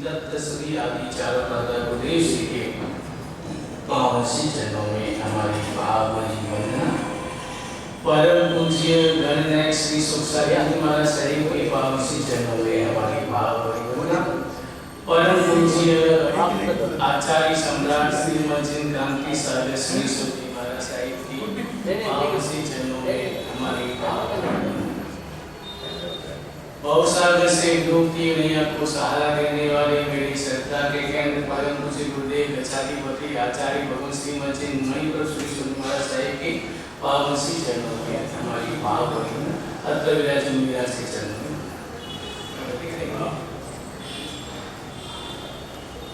तत्त श्री आदि चारों प्रदेश के पावन श्री चरणों में हमारी भावभरी वंदना। परम पूज्य गणनायक श्री सुख सरियानी महाराज साहिब के पावन श्री चरणों में हमारी भावभरी वंदना। परम पूज्य आचार्य सम्राट श्री मजिन क्रांति सागर श्री सुख महाराज साहिब की पावन श्री चरणों में हमारी भावभरी भवसागर से डूबती नैया को सहारा देने वाले मेरी श्रद्धा के केंद्र परम पूज्य गुरुदेव गच्छाधिपति आचार्य भगवान श्री मजिन मणिपुर श्री सुख महाराज साहिब के पावन श्री चरणों में हमारी भावभरी अत्र विराजमान विराज के चरणों में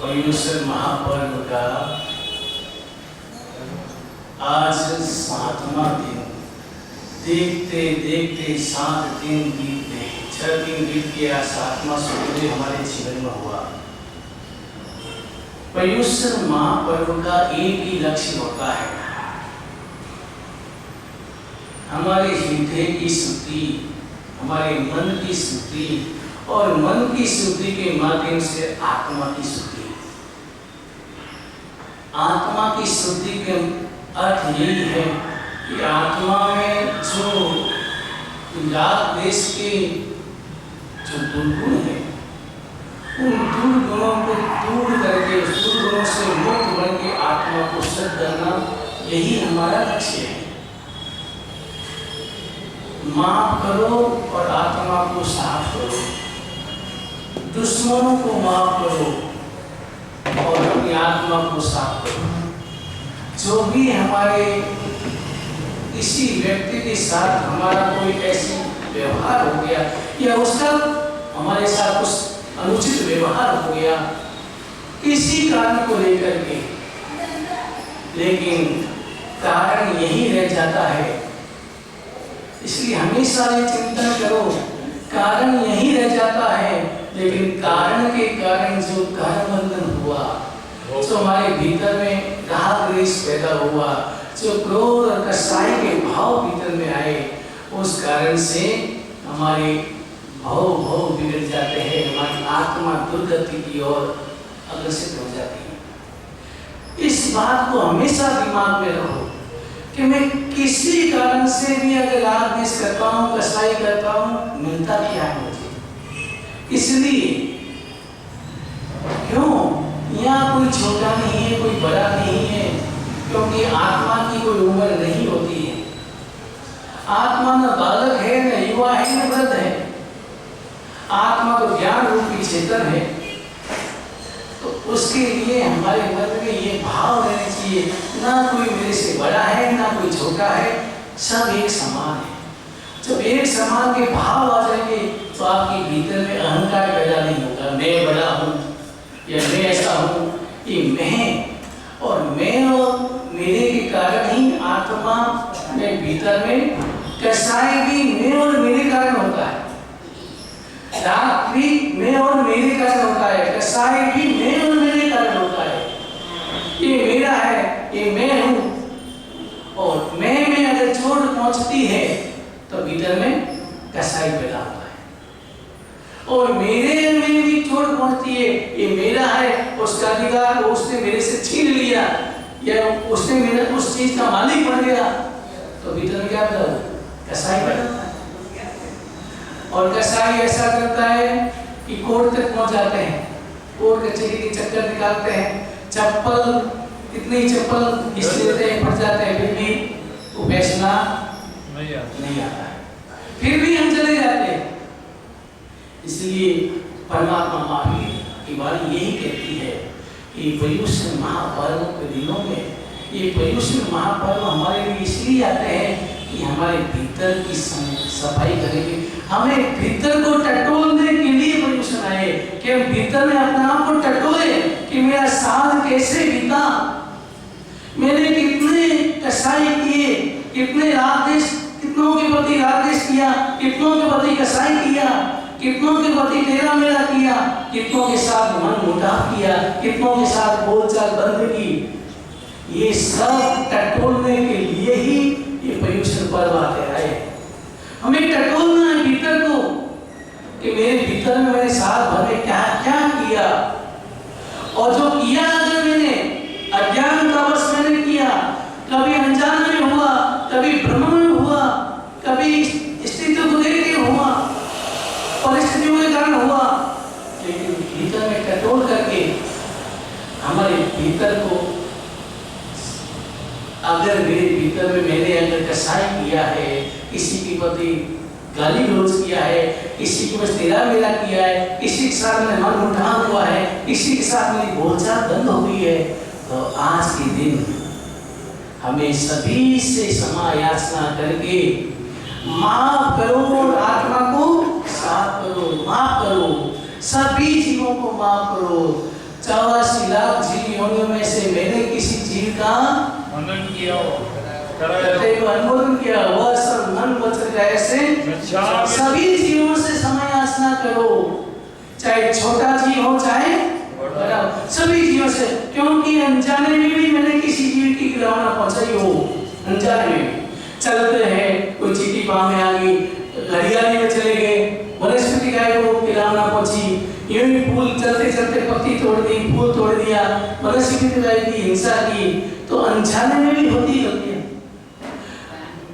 पर्युषण महापर्व का आज 7वां दिन। देखते देखते 7 दिन बीत गए। 6 दिन बीत गया, 7वां सूर्योदय हमारे जीवन में हुआ। पर्युषण महापर्व का एक ही लक्ष्य होता है, हमारे हृदय की शुद्धि, हमारे मन की शुद्धि और मन की शुद्धि के माध्यम से आत्मा की शुद्धि। आत्मा की शुद्धि के अर्थ यही है कि आत्मा में जो राग देश के जो दुर्गुण है, उन दुर्गुणों को दूर करके उस दुर्गुणों से मुक्त बन के आत्मा को शुद्ध करना, यही हमारा लक्ष्य है। माफ करो और आत्मा को साफ करो, दुश्मनों को माफ करो और अपनी आत्मा को साफ करो। जो भी हमारे किसी व्यक्ति के साथ हमारा कोई ऐसी व्यवहार हो गया या उसका हमारे साथ कुछ अनुचित व्यवहार हो गया किसी कारण को लेकर के, लेकिन कारण यही रह जाता है। इसलिए हमेशा ये चिंतन करो, कारण यही रह जाता है, लेकिन कारण के कारण जो कर्म बंधन हुआ, जो हमारे भीतर में राग द्वेष पैदा हुआ, जो क्रोध और कसाई के भाव भीतर में आए, उस कारण से हमारे भाव बिगड़ जाते हैं, हमारी आत्मा दुर्गति की ओर अग्रसर हो जाती है। इस बात को हमेशा दिमाग में रखो कि मैं किसी कारण से भी अगर राग द्वेष करता हूँ, कसाई करता हूँ, मिलता क्या है मुझे? इसलिए क्यों? यहाँ कोई छोटा नहीं है, कोई बड़ा नहीं है, क्योंकि आत्मा की कोई उम्र नहीं होती है। आत्मा न बालक है, न युवा है, न वृद्ध है। आत्मा तो ज्ञान रूपी चेतन है। तो उसके लिए हमारे मन में ये भाव रहने चाहिए, ना कोई मेरे से बड़ा है, ना कोई छोटा है, सब एक समान है। जब एक समान के भाव आ जाएंगे तो आपके भीतर में अहंकार पैदा नहीं होगा, मैं बड़ा हूँ या मैं ऐसा हूँ। ये मैं और मेरे के कारण ही आत्मा में भीतर में कसाई भी मैं और मेरे कारण होता है, राग भी मैं और मेरे कारण होता है, कसाई भी मैं और मेरे कारण होता है। ये मेरा है, ये मैं हूँ, और मैं में अगर चोट पहुँचती है तो भीतर में कसाई पैदा होता है। और मेरे में भी चोट पहुंचती है, ये मेरा है, उसका अधिकार उसने मेरे से छीन लिया या उसने मेरे उस चीज का मालिक बन गया, तो भीतर में क्या पैदा होता है? कसाई पैदा होता है। और कसाई ऐसा करता है कि कोर्ट तक पहुंच जाते हैं, कोर्ट कचहरी के चक्कर निकालते हैं, चप्पल कितनी चप्पल इस लेते हैं, फट जाते हैं, फिर भी वो फैसला नहीं आता है, फिर भी हम चले जाते हैं। इसलिए परमात्मा महावीर की वाणी यही कहती है कि पर्युषण महापर्व के दिनों में, ये पर्युषण महापर्व हमारे लिए इसलिए आते हैं कि हमारे भीतर की सफाई करेंगे, हमें भीतर को टटोलने के लिए पर्युषण आए, कि हम भीतर में अपने आप को टटोले कि मेरा साल कैसे बीता, मैंने कितने कसाई किए, कितने राग द्वेष, कितनों के प्रति राग द्वेष किया, कितनों के प्रति कसाई किया, कितनों के प्रति तेरा मेरा किया, कितनों के साथ मन मुटाव किया, कितनों के साथ बोलचाल बंद की। ये सब टटोलने के लिए ही ये पर्युषण पर्व आते आए। हमें टटोलना है भीतर को कि मेरे भीतर में मैंने साल भर में क्या क्या किया, और जो किया अगर मैंने अज्ञानतावश मैंने किया, कभी अनजान में हुआ, कभी भ्रम में हुआ, कभी स्थिति को लेके हुआ, परिस्थितियों के कारण हुआ, लेकिन भीतर में कंट्रोल करके हमारे भीतर को, अगर मेरे भीतर में मैंने अगर कसाई किया है, किसी के प्रति गाली गलौज किया है, किसी के बस तेरा मेरा किया है, किसी के साथ में मन मुठान हुआ है, किसी के साथ मेरी बोलचाल बंद हो गई है, तो आज के दिन हमें सभी से क्षमा याचना करके माफ करो, आत्मा को साफ करो, माफ करो, सभी जीवों को माफ करो। 84 लाख जीव योनियों में से मैंने किसी जीव का मनन किया अनुमोदन किया, वह सब मन वचन काया से सभी जीवों से क्षमा याचना करो, चाहे छोटा जीव हो चाहे बड़ा, सभी जीवों से, क्योंकि अनजाने में भी मैंने किसी जीव की गिरावना पहुंचाई हो, अनजाने में चलते हैं, कोई चीटी पाँव में आ गई, हरियाली में चले गए, वनस्पति गाय को गिरावना पहुंची, यूं ही फूल चलते चलते पत्ती तोड़ दी, फूल तोड़ दिया, वनस्पति गाय की हिंसा की, तो अनजाने में भी होती है।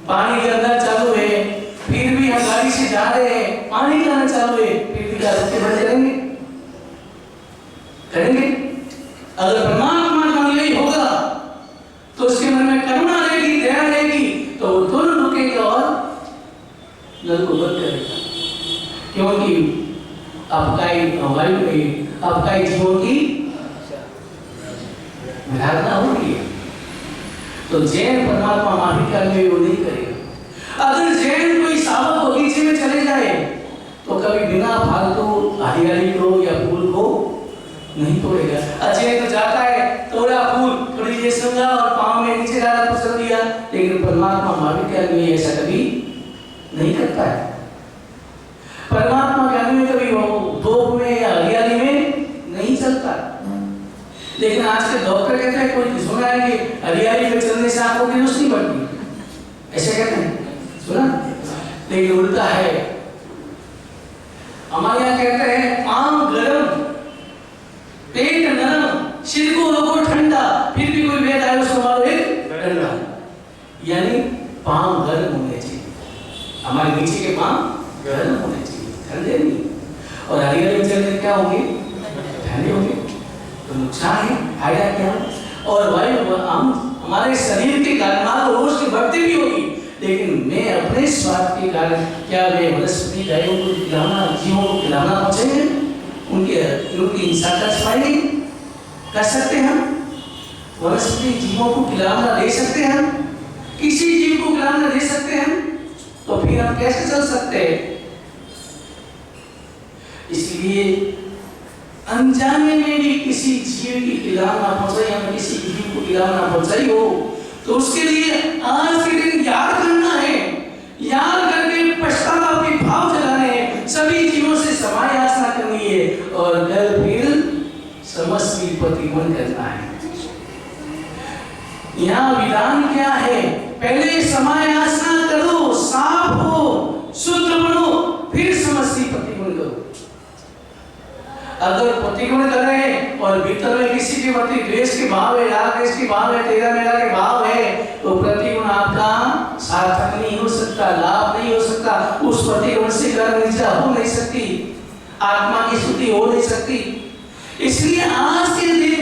पानी गिरना चालू है, फिर भी हम गाड़ी से जा रहे हैं, पानी गिरना चालू है, फिर भी क्या रुके बंद करेंगे? करेंगे? अगर परमात्मा का यही होगा तो उसके मन में करुणा रहेगी, दया रहेगी, तो वो तुरंत रुकेगा और नल को बंद करेगा, क्योंकि अपकाई जीवों की विधारणा होगी। तो जैन परमात्मा माफी का में वो नहीं करेगा। अगर जैन कोई सावक बगीचे में चले जाए तो कभी बिना फालतू हरियाली को या फूल को नहीं तोड़ेगा। अजय तो जाता है, तोड़ा फूल, थोड़ी देर समझा और पाँव में नीचे डाला, कुचल दिया, लेकिन परमात्मा माफी का में ऐसा कभी नहीं करता है। परमात्मा ज्ञान में कभी वो धूप में या हरियाली में नहीं चलता। लेकिन आज के डॉक्टर कहते हैं, कोई सुना है कि हरियाली में चलने से आंखों की रोशनी बढ़ती, ऐसे कहते हैं, सुना? लेकिन उल्टा है, हमारे यहाँ कहते हैं पाँव गरम, पेट नरम, सिर को रखो ठंडा, फिर भी कोई वेद आए उसको मारो एक डंडा, यानी पाँव गर्म होने चाहिए, हमारे नीचे के पाँव गर्म होने चाहिए, ठंडे नहीं। और हरियाली में चलने क्या होंगे? ठंडे होंगे, तो नुकसान है, फायदा क्या? और वायु हमारे शरीर के कारण तो रोज की बढ़ती भी होगी, लेकिन मैं अपने स्वार्थ के कारण क्या वे वनस्पति गायों को खिलाना, जीवों को खिलाना पहुंचेंगे, उनकी हिंसा कर सकते हैं हम? वनस्पति जीवों को खिलाना दे सकते हैं हम? किसी जीव को खिलाना दे सकते हैं? तो फिर हम कैसे चल सकते हैं? इसलिए अनजाने में भी किसी जीव की खिलाना पहुंचाई, हमें किसी जीव को खिलाना पहुंचाई हो, तो उसके लिए आज के दिन याद करना है, याद करके पश्चाताप के भाव जगाने हैं, सभी जीवों से क्षमा याचना करनी है, और कल फिर समस्त प्रतिबंध करना है। यहाँ विधान क्या है? पहले क्षमा याचना करो, साफ हो, शुद्ध बनो, फिर समस्त प्रतिबंध करो। अगर प्रतिबंध कर रहे हैं और भीतर में किसी के प्रति द्वेष के भाव है, राग द्वेष के भाव है, तेरा मेरा के भाव है, तो प्रतिबंध आपका सार्थक नहीं हो सकता, लाभ नहीं हो सकता, उस प्रतिबंध से कर्म निष्ठा हो नहीं सकती, आत्मा की शुद्धि हो नहीं सकती। इसलिए आज के दिन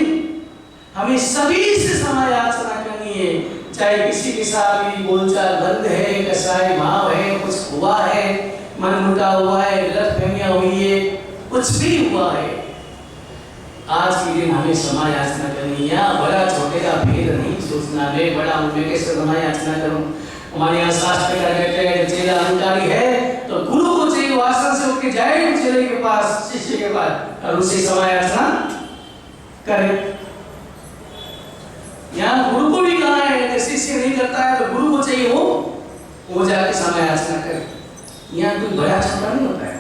हमें सभी से क्षमा याचना करनी है, चाहे किसी के साथ भी बोलचाल बंद है, कसाई भाव है, कुछ हुआ है, मन मुटा हुआ है, गलतफहमियां हुई है, कुछ भी हुआ है, आज के दिन हमें क्षमा याचना करनी है। बड़ा छोटे का भेद नहीं सोचना, मैं बड़ा हूं, मैं कैसे क्षमा याचना करूं? हमारे यहाँ शास्त्र क्या कहते हैं? चेला अहंकारी है तो गुरु को चाहिए वो आसन से उठ के जाए चेले के पास, शिष्य के पास, और उससे क्षमा याचना करे। यहाँ गुरु को भी कहा है, शिष्य नहीं करता है तो गुरु को चाहिए वो जाके क्षमा याचना करे। यहाँ कोई बड़ा छोटा नहीं होता है।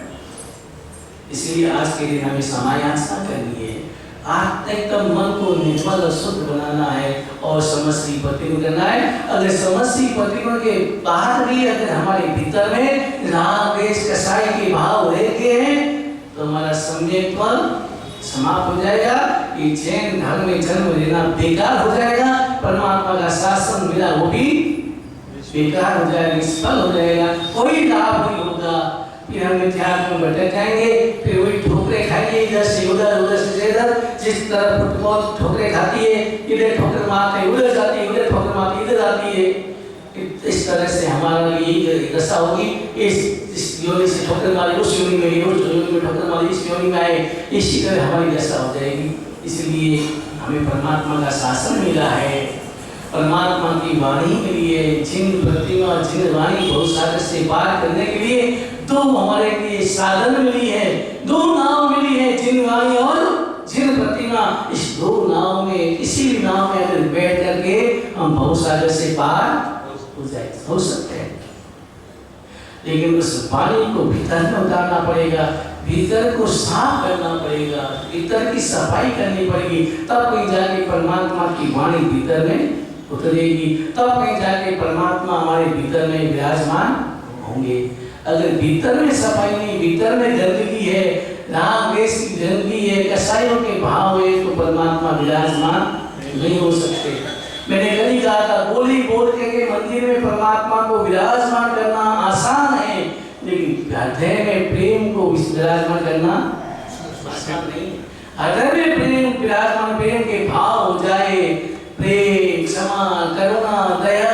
इसलिए आज के दिन हमें क्षमा याचना करनी है। एकदम मन को निर्मल और शुद्ध बनाना है और समष्टि प्रतिगुण करना है। अगर समष्टि प्रतिगुण के बाद भी अगर हमारे भीतर में राग द्वेष कसाई के भाव रहते हैं तो हमारा सम्यक फल समाप्त हो जाएगा। ये जैन धर्म में जन्म लेना बेकार हो जाएगा, परमात्मा का शासन मिला वो भी बेकार हो जाएगा, निष्फल हो जाएगा, कोई लाभ नहीं होगा। फिर हम मिथ्यात्व में भटक जाएंगे, फिर वही ठोकरे खाएंगे, इधर से उधर से इधर। जिस तरह फुटबॉल ठोकरे खाती है, इधर ठोकर मारते उधर जाती है, उधर ठोकर मारती इधर आती है। इस तरह से हमारा यही दशा होगी। इस योनि से ठोकर मारी उस योनि में, उस योनि में ठोकर मारी इस योनि में आए, इसी तरह हमारी दशा हो जाएगी। इसलिए हमें परमात्मा का शासन मिला है, परमात्मा की वाणी मिली है। जिन प्रतिमा जिन वाणी बहुत सागर से पार करने के लिए दो हमारे लिए साधन मिली है, दो नाव मिली है, जिन वाणी और जिन प्रतिमा। इस दो नाव में किसी भी नाव में अगर बैठ करके हम बहुत सागर से पार हो सकते हैं, लेकिन उस पानी को भीतर में उतारना पड़ेगा, भीतर को साफ करना पड़ेगा, भीतर की सफाई करनी पड़ेगी, तब कहीं जाके परमात्मा की वाणी भीतर में उतरेगी, तब कहीं जाके परमात्मा हमारे भीतर में विराजमान होंगे। अगर भीतर में सफाई नहीं, भीतर में गंदगी है, राग द्वेष की गंदगी है, कसाईयों के भाव है, तो परमात्मा विराजमान नहीं हो सकते। मैंने कल ही कहा था, बोली बोल के मंदिर में परमात्मा को विराजमान करना आसान है, लेकिन हृदय में प्रेम को विराजमान करना आसान नहीं। हृदय में प्रेम विराजमान, प्रेम के भाव हो जाए, प्रेम क्षमा करुणा दया,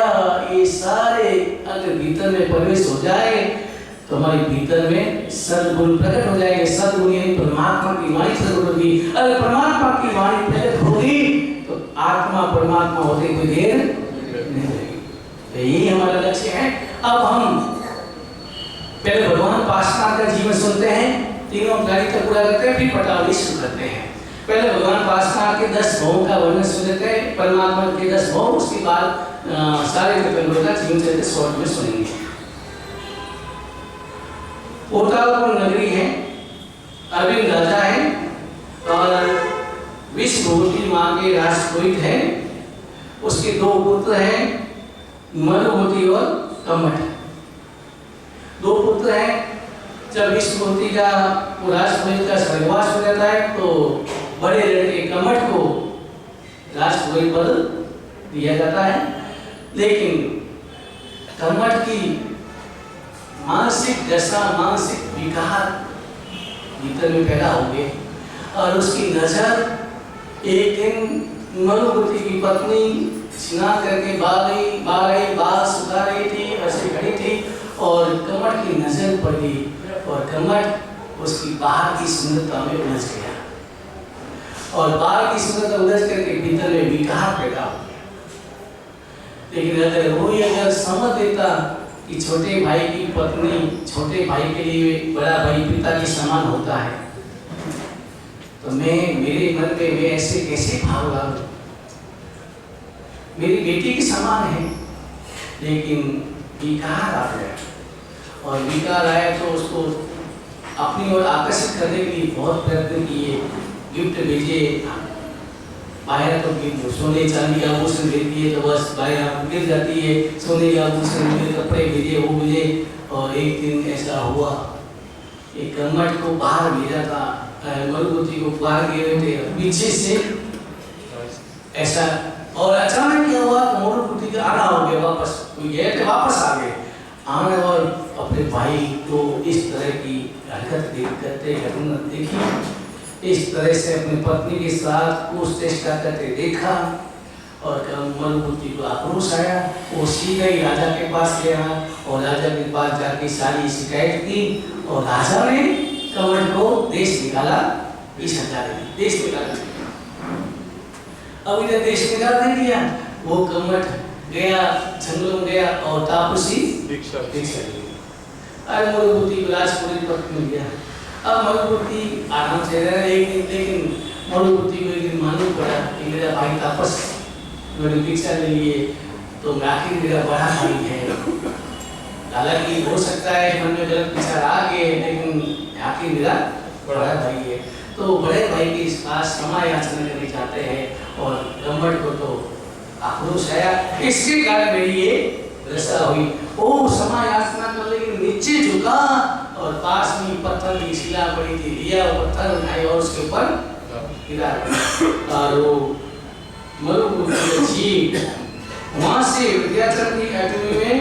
ये सारे अगर भीतर में प्रवेश हो जाए तो हमारे भीतर में सद्गुण प्रकट हो जाएंगे। सद्गुण यानी परमात्मा की वाणी प्रकट होगी। अगर परमात्मा की वाणी प्रकट होगी तो आत्मा परमात्मा होते कोई देर नहीं लगेगी। तो यही हमारा लक्ष्य है। अब हम पहले भगवान पार्श्वनाथ का जीवन सुनते हैं, तीनों कार्य तक पूरा करते हैं, फिर पटावली शुरू करते हैं। पहले भगवान पार्श्वनाथ के 10 भवों का वर्णन सुन लेते हैं, परमात्मा के 10 भव, उसके बाद सारे कपिलों का जीवन चरित्र शॉर्ट में सुनेंगे। पोतालपुर नगरी है, अरविंद राजा है और विश्वभूति मां के राष्ट्रपुरोहित है। उसके 2 पुत्र हैं, मनुभूति और कमठ। 2 पुत्र हैं। जब विश्वभूति का राष्ट्रपुरोहित का स्वर्गवास हो जाता है तो बड़े लड़के कमठ को राष्ट्रपुरोहित पद दिया जाता है, लेकिन कमठ की मानसिक दशा, मानसिक विकार भीतर में पैदा हो गए और उसकी नजर एक दिन मनुभूति की पत्नी स्नान करके बाल सुखा रही थी, ऐसे खड़ी थी और कमठ की नजर पड़ गई और कमठ उसकी बाहर की सुंदरता में उलझ गया और बाहर की सुंदरता उलझ करके भीतर में विकार पैदा हो गया। लेकिन अगर वही अगर समझ देता कि छोटे भाई की पत्नी छोटे भाई के लिए बड़ा भाई पिता के समान होता है, तो मेरे मन में मैं ऐसे कैसे भाव लाऊं, मेरी बेटी के समान है। लेकिन विकार आ गया और विकार आया तो उसको अपनी ओर आकर्षित करने के लिए बहुत प्रयत्न किए, गिफ्ट भेजे, बाहर तो सोने चांदी का आभूषण दे दिए तो बस बाहर गिर जाती है, सोने का आभूषण, कपड़े भेजे, वो भेजे। और एक दिन ऐसा हुआ, एक कमठ को बाहर भेजा था, मरुभूति को बाहर गए थे पीछे से ऐसा, और अचानक क्या हुआ, मरुभूति का आना हो गया, वापस गए थे, वापस आ गए आने और अपने भाई को इस तरह की हरकत करते घटना देखी, इस तरह से अपनी पत्नी के साथ कुछ चेष्टा करते देखा और मरुभूति को आक्रोश आया। वो सीधे ही राजा के पास गया और राजा के पास जाके सारी शिकायत की और राजा ने कमठ को देश निकाला, इस देश निकाला। अब इधर देश निकाल दे दिया, वो कमठ गया जंगलों में गया और तापसी दीक्षा ली। अरे मरुभूति को राजपुरी पद मिल गया। अब मरुभूति आराम से रह रही, लेकिन मरुभूति को एक दिन मालूम पड़ा कि मेरा भाई तापस मेरी दीक्षा ले लिए तो आखिर मेरा बड़ा भाई है। हालांकि हो सकता है मन में गलत विचार आ गए, लेकिन आखिर मेरा बड़ा भाई है। तो बड़े भाई के पास क्षमा याचना करने जाते हैं और ब्राह्मण को तो आक्रोश आया, इसके कारण मेरी ये दशा हुई। ओ क्षमा याचना कर, लेकिन नीचे झुका और पास में पत्थर की शिला पड़ी थी, लिया वो पत्थर उठाई और उसके ऊपर गिरा। और वो मरुभूमि जी वहां से विद्याचल की अकेडमी में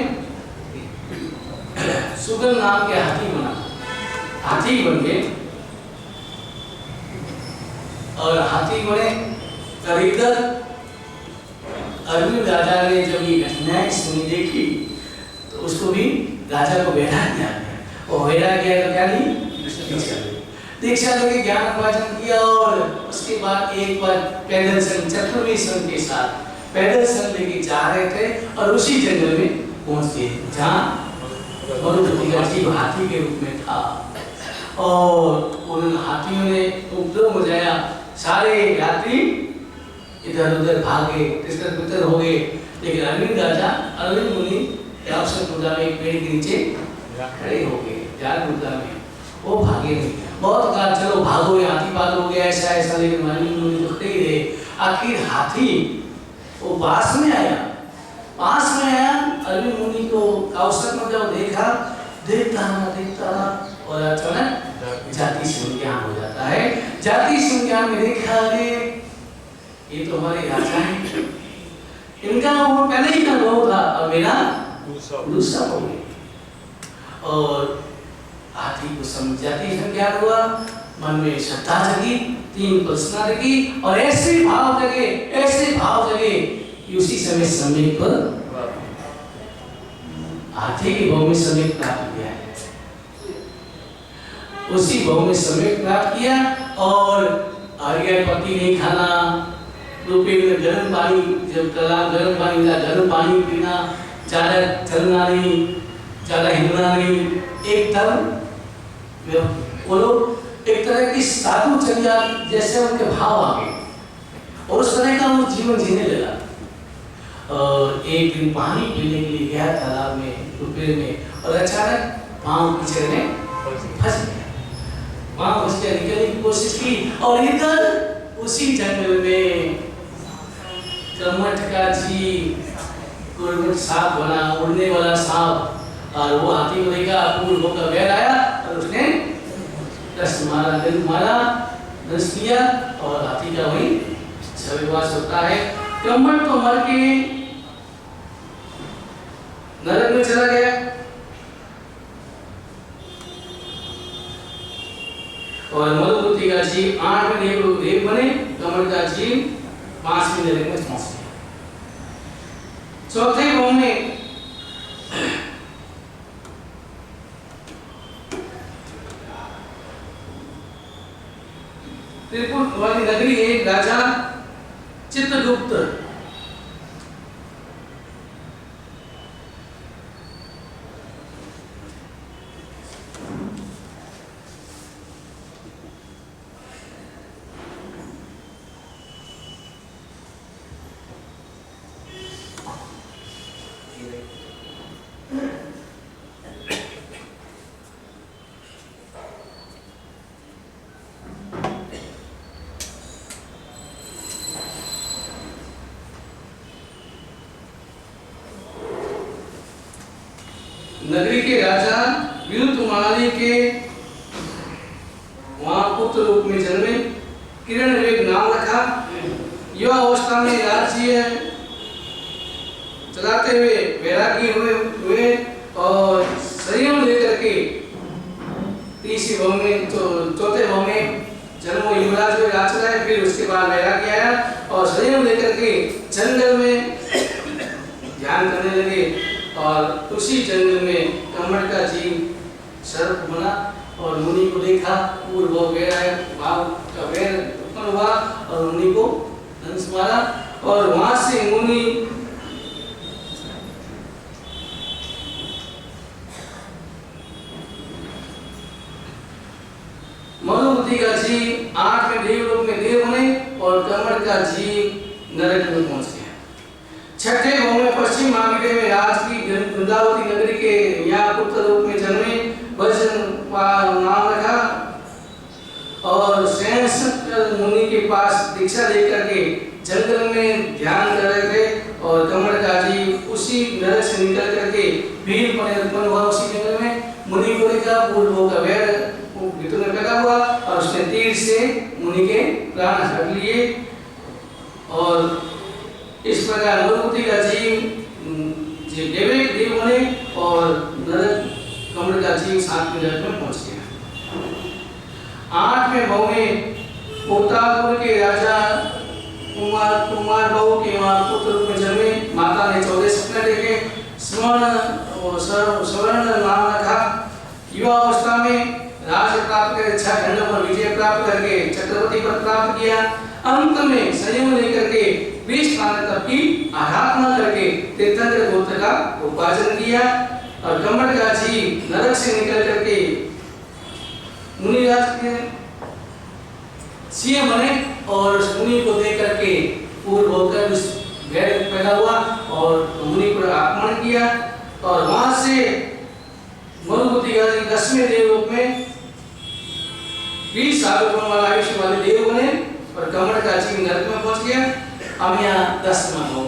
सुगल नाम के हाथी बन गए। और हाथी बने खरीदर अरविंद राजा ने जब ये घटनाएं सुनी देखी तो उसको भी राजा को बैठा दिया गया। और बैठा गया तो क्या नहीं दीक्षा लेके ज्ञान वाचन किया। और उसके बाद एक बार पैदल संघ चतुर्वेद संघ के साथ पैदल संघ लेके जा रहे थे और उसी जंगल में पहुंच गए जहाँ मरुभूमि का जीव हाथी के रूप में था। और उन हाथियों ने उपद्रव मचाया, सारे यात्री इधर उधर भागे, तितर हो गए। लेकिन अरविंद मुनि मुद्रा में एक पेड़ के नीचे खड़े हो गए, ध्यान मुद्रा में, वो भागे नहीं। बहुत कहा चलो भागो, हाथी पागल हो गया ऐसा, लेकिन अरविंद मुनि तो खड़े ही रहे। आखिर हाथी वो पास में आया। अरविंद मुनि को औसत में जब देखता रहा और अचानक जाति संज्ञान हो जाता है। जाति संज्ञान में देखा ये तो हमारे राजा हैं, इनका वो पहले ही का बहु था और मेरा दूसरा हो गया। और हाथी को जाति संज्ञान हुआ, मन में श्रद्धा जगी, 3 प्रश्न जगी और ऐसे भाव जगे कि उसी समय सम्यक पर हाथी के भाव में सम्यक प्राप्त किया है। उसी भाव में सम्यक प्राप्त किया और आगे पति नहीं खाना, रुपये में गर्म पानी, जब तालाब गर्म पानी मिला गर्म पानी पीना, ज्यादा चलना नहीं, ज्यादा हिलना नहीं, एक तरह की साधुचर्या जैसे उनके भाव आ गए और उस तरह का वो जीवन जीने लगा। और एक दिन पानी पीने के लिए गया तालाब में, रुपये में, और अचानक पाँव कीचड़ में फंस गया। पाँव फंस गया, निकलने की कोशिश की और इधर उसी जंगल में कमठ का जी सांप बना, उड़ने वाला सांप। और वो हाथी को देखा, पूर्ण होकर बैठ आया और उसने दंश किया और हाथी का वही स्वर्गवास होता है। कमठ तो मर के नरक में चला गया और मरुभूमि का जीव 8 में देव बने, कमठ का जीव 5 में नरक में पहुंच गया। चौथे भाव में त्रिपुर वाली नगरी एक राजा चित्रगुप्त नगरी के राजा विरुतुमाली के वहां पुत्र रूप में जन्मे। किरण वेग नाम रखा। युवा अवस्था में राज्य चलाते हुए वैरागी हुए और संयम लेकर के तीसरे भाव में चौथे भाव में जन्म युवराज हुए, राज चलाए। फिर उसके बाद वैरागी आया और संयम लेकर के जंगल में ध्यान करने लगे और उसी जंगल में कमठ का जीव सर्प बना और मुनि को देखा, पूर्व भाव का वैर उत्पन्न हुआ और मुनि को दंश मारा। और वहां से मुनि मरुभूमि का जीव 8 में देवलोक में देव बने और कमठ का जीव नरक में पहुंच गया। छठे भाव में पश्चिम मागधे में राज की वृंदावती नगरी के यहाँ पुत्र रूप में जन्मे। वजन नाम रखा और सेन पास दीक्षा लेकर के जंगल में ध्यान कर रहे थे और कमड़का जी उसी नरक से निकल करके भीड़ उत्पन्न हुआ उसी जंगल में। मुनि को देखा पूर्वों का वैर भीतर में पैदा हुआ और उसने तीर से मुनि के प्राण हट लिए और इस प्रकार मरुभूति का जीव देव बने और नरक कमल का जीव 7वें नरक में पहुंच गया। 8वें भाव में पोतापुर के राजा कुमार बहु के पुत्र रूप में जन्मे। माता ने 14 सपने देखे। स्वर्ण नाम रखा। युवा अवस्था में राज्य प्राप्त कर 6 खंडों पर विजय प्राप्त करके चक्रवर्ती पद प्राप्त किया। अंत में संयम लेकर के 20 स्थान तक की आराधना करके तीर्थंकर गोत्र का उपार्जन किया और कमल का जीव नरक से निकल करके मुनिराज के सीएम बने और उस मुनि को देख करके पूर्व होकर उस वैर पैदा हुआ और मुनि पर आक्रमण किया और वहां से मरुभूति का 10वें देवलोक में 20 साल वाला आयुष्य वाले देव बने और कमल का जीव नरक में पहुंच गया। अब यहाँ 10वां हो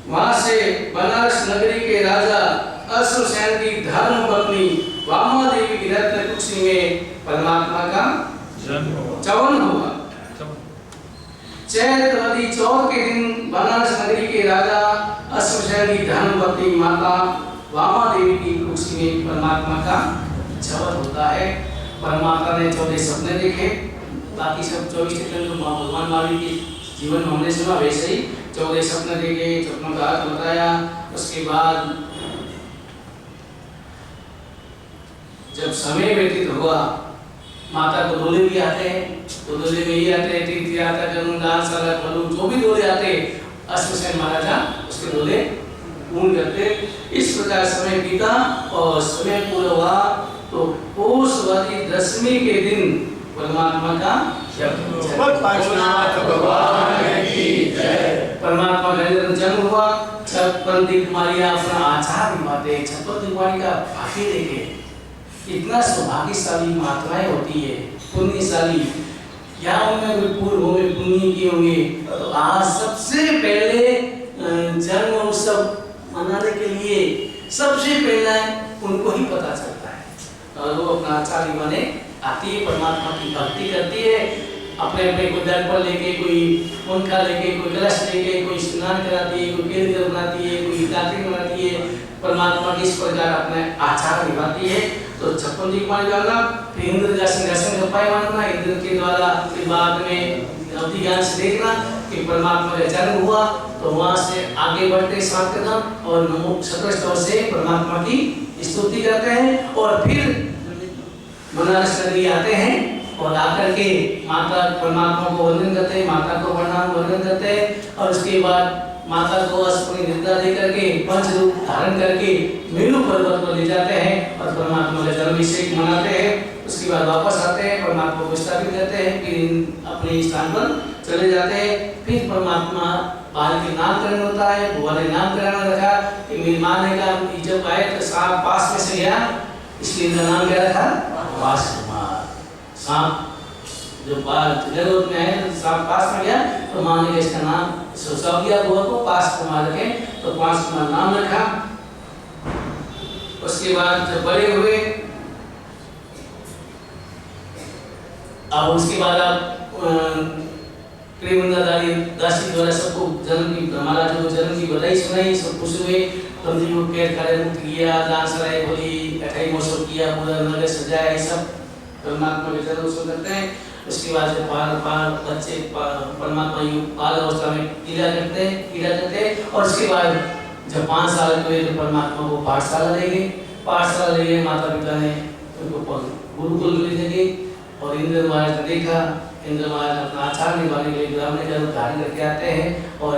वहां से बनारस नगरी के राजा अश्वसेन की धर्म पत्नी वामा देवी की रत्न कुक्षी में परमात्मा का जन्म हुआ। चैत्र चौथ के दिन बनारस नगरी के राजा अश्वसेन की धर्म पत्नी माता वामा देवी की कुक्षी में परमात्मा का जन्म होता है। परमात्मा ने 14 सपने देखे। बाकी सब 24 सपने तो भगवान महावीर के जीवन में हमने सुना, वैसे ही 14 सपने देखे, सपनों का अर्थ बताया। उसके बाद जब समय व्यतीत हुआ माता को दोले भी आते हैं तो दोले में ही आते हैं तीर्थ यात्रा गंगा सारा फलू जो भी दोले आते अश्वसेन महाराजा उसके दोले पूर्ण करते। इस प्रकार समय बीता और समय पूरा हुआ तो पौषवती 10वीं के दिन परमात्मा का परमात्मा का जन्म हुआ। छप्पन कुमारी अपना आचार निभाते। 56 कुमारी का भाग्य देखे इतना सौभाग्यशाली मात्राएं होती है पुण्यशाली। क्या उनमें कोई पूर्व होंगे पुण्य किए होंगे तो आज सबसे पहले जन्म उत्सव मनाने के लिए सबसे पहले उनको ही पता चलता है और वो अपना आचार निभाने आती है, परमात्मा की भक्ति करती है। अपने अपने कोई दर्पण लेके, कोई पंखा लेके, कोई कलश लेके, कोई स्नान कराती है, कोई केंद्र बनाती है, कोई दात्री बनाती है। परमात्मा की इस प्रकार अपने आचार निभाती है। तो 56 कुमारी वाला फिर इंद्र का सिंहासन का पाए मानना, इंद्र के द्वारा फिर बाद में अवधि ज्ञान से देखना कि परमात्मा का जन्म हुआ तो वहां से आगे बढ़ते 7 कदम और नमो 17 से परमात्मा की स्तुति करते हैं और फिर बनारस नगरी आते हैं और आकर के माता परमात्मा को वंदन करते हैं, माता को प्रणाम वंदन करते हैं और उसके बाद माता को अपनी निद्रा दे करके पंच रूप धारण करके मेरु पर्वत पर ले जाते हैं और परमात्मा का जन्माभिषेक मनाते हैं। उसके बाद वापस आते हैं, परमात्मा को स्थापित करते हैं, फिर अपने स्थान पर चले जाते हैं। फिर परमात्मा बाल के नामकरण होता है। बुआ ने नामकरण रखा कि मेरी माँ ने कहा जब आए तो सांप पास में से गया इसलिए इनका नाम क्या रखा पास कुमार। सांप जो जरूरत में है सांप पास में गया तो माँ ने इसका नाम सुझाव दिया बुआ को पास कुमार रखे तो पास कुमार नाम रखा। उसके बाद जब बड़े हुए अब उसके बाद आप प्रेमनंदारी दासी द्वारा सबको जन्म की महाराज को जन्म की बधाई सुनाई। सब खुश हुए। बंदी को कैद करे मुक्त किया, दान सराय बोली, 28 महोत्सव किया, पूरा नगर सजाया। सब परमात्मा के जन्म उत्सव करते हैं। उसके बाद से बच्चे परमात्मा बाल अवस्था में क्रीड़ा करते हैं और उसके बाद जब 5 साल के हुए तो परमात्मा को पाठशाला ले गए। पाठशाला ले गए, माता पिता ने उनको गुरुकुल में ले गए और इंद्र महाराज ने देखा। इंद्र महाराज अपना आचार निभाने के लिए ब्राह्मण का रूप धारण करके आते हैं और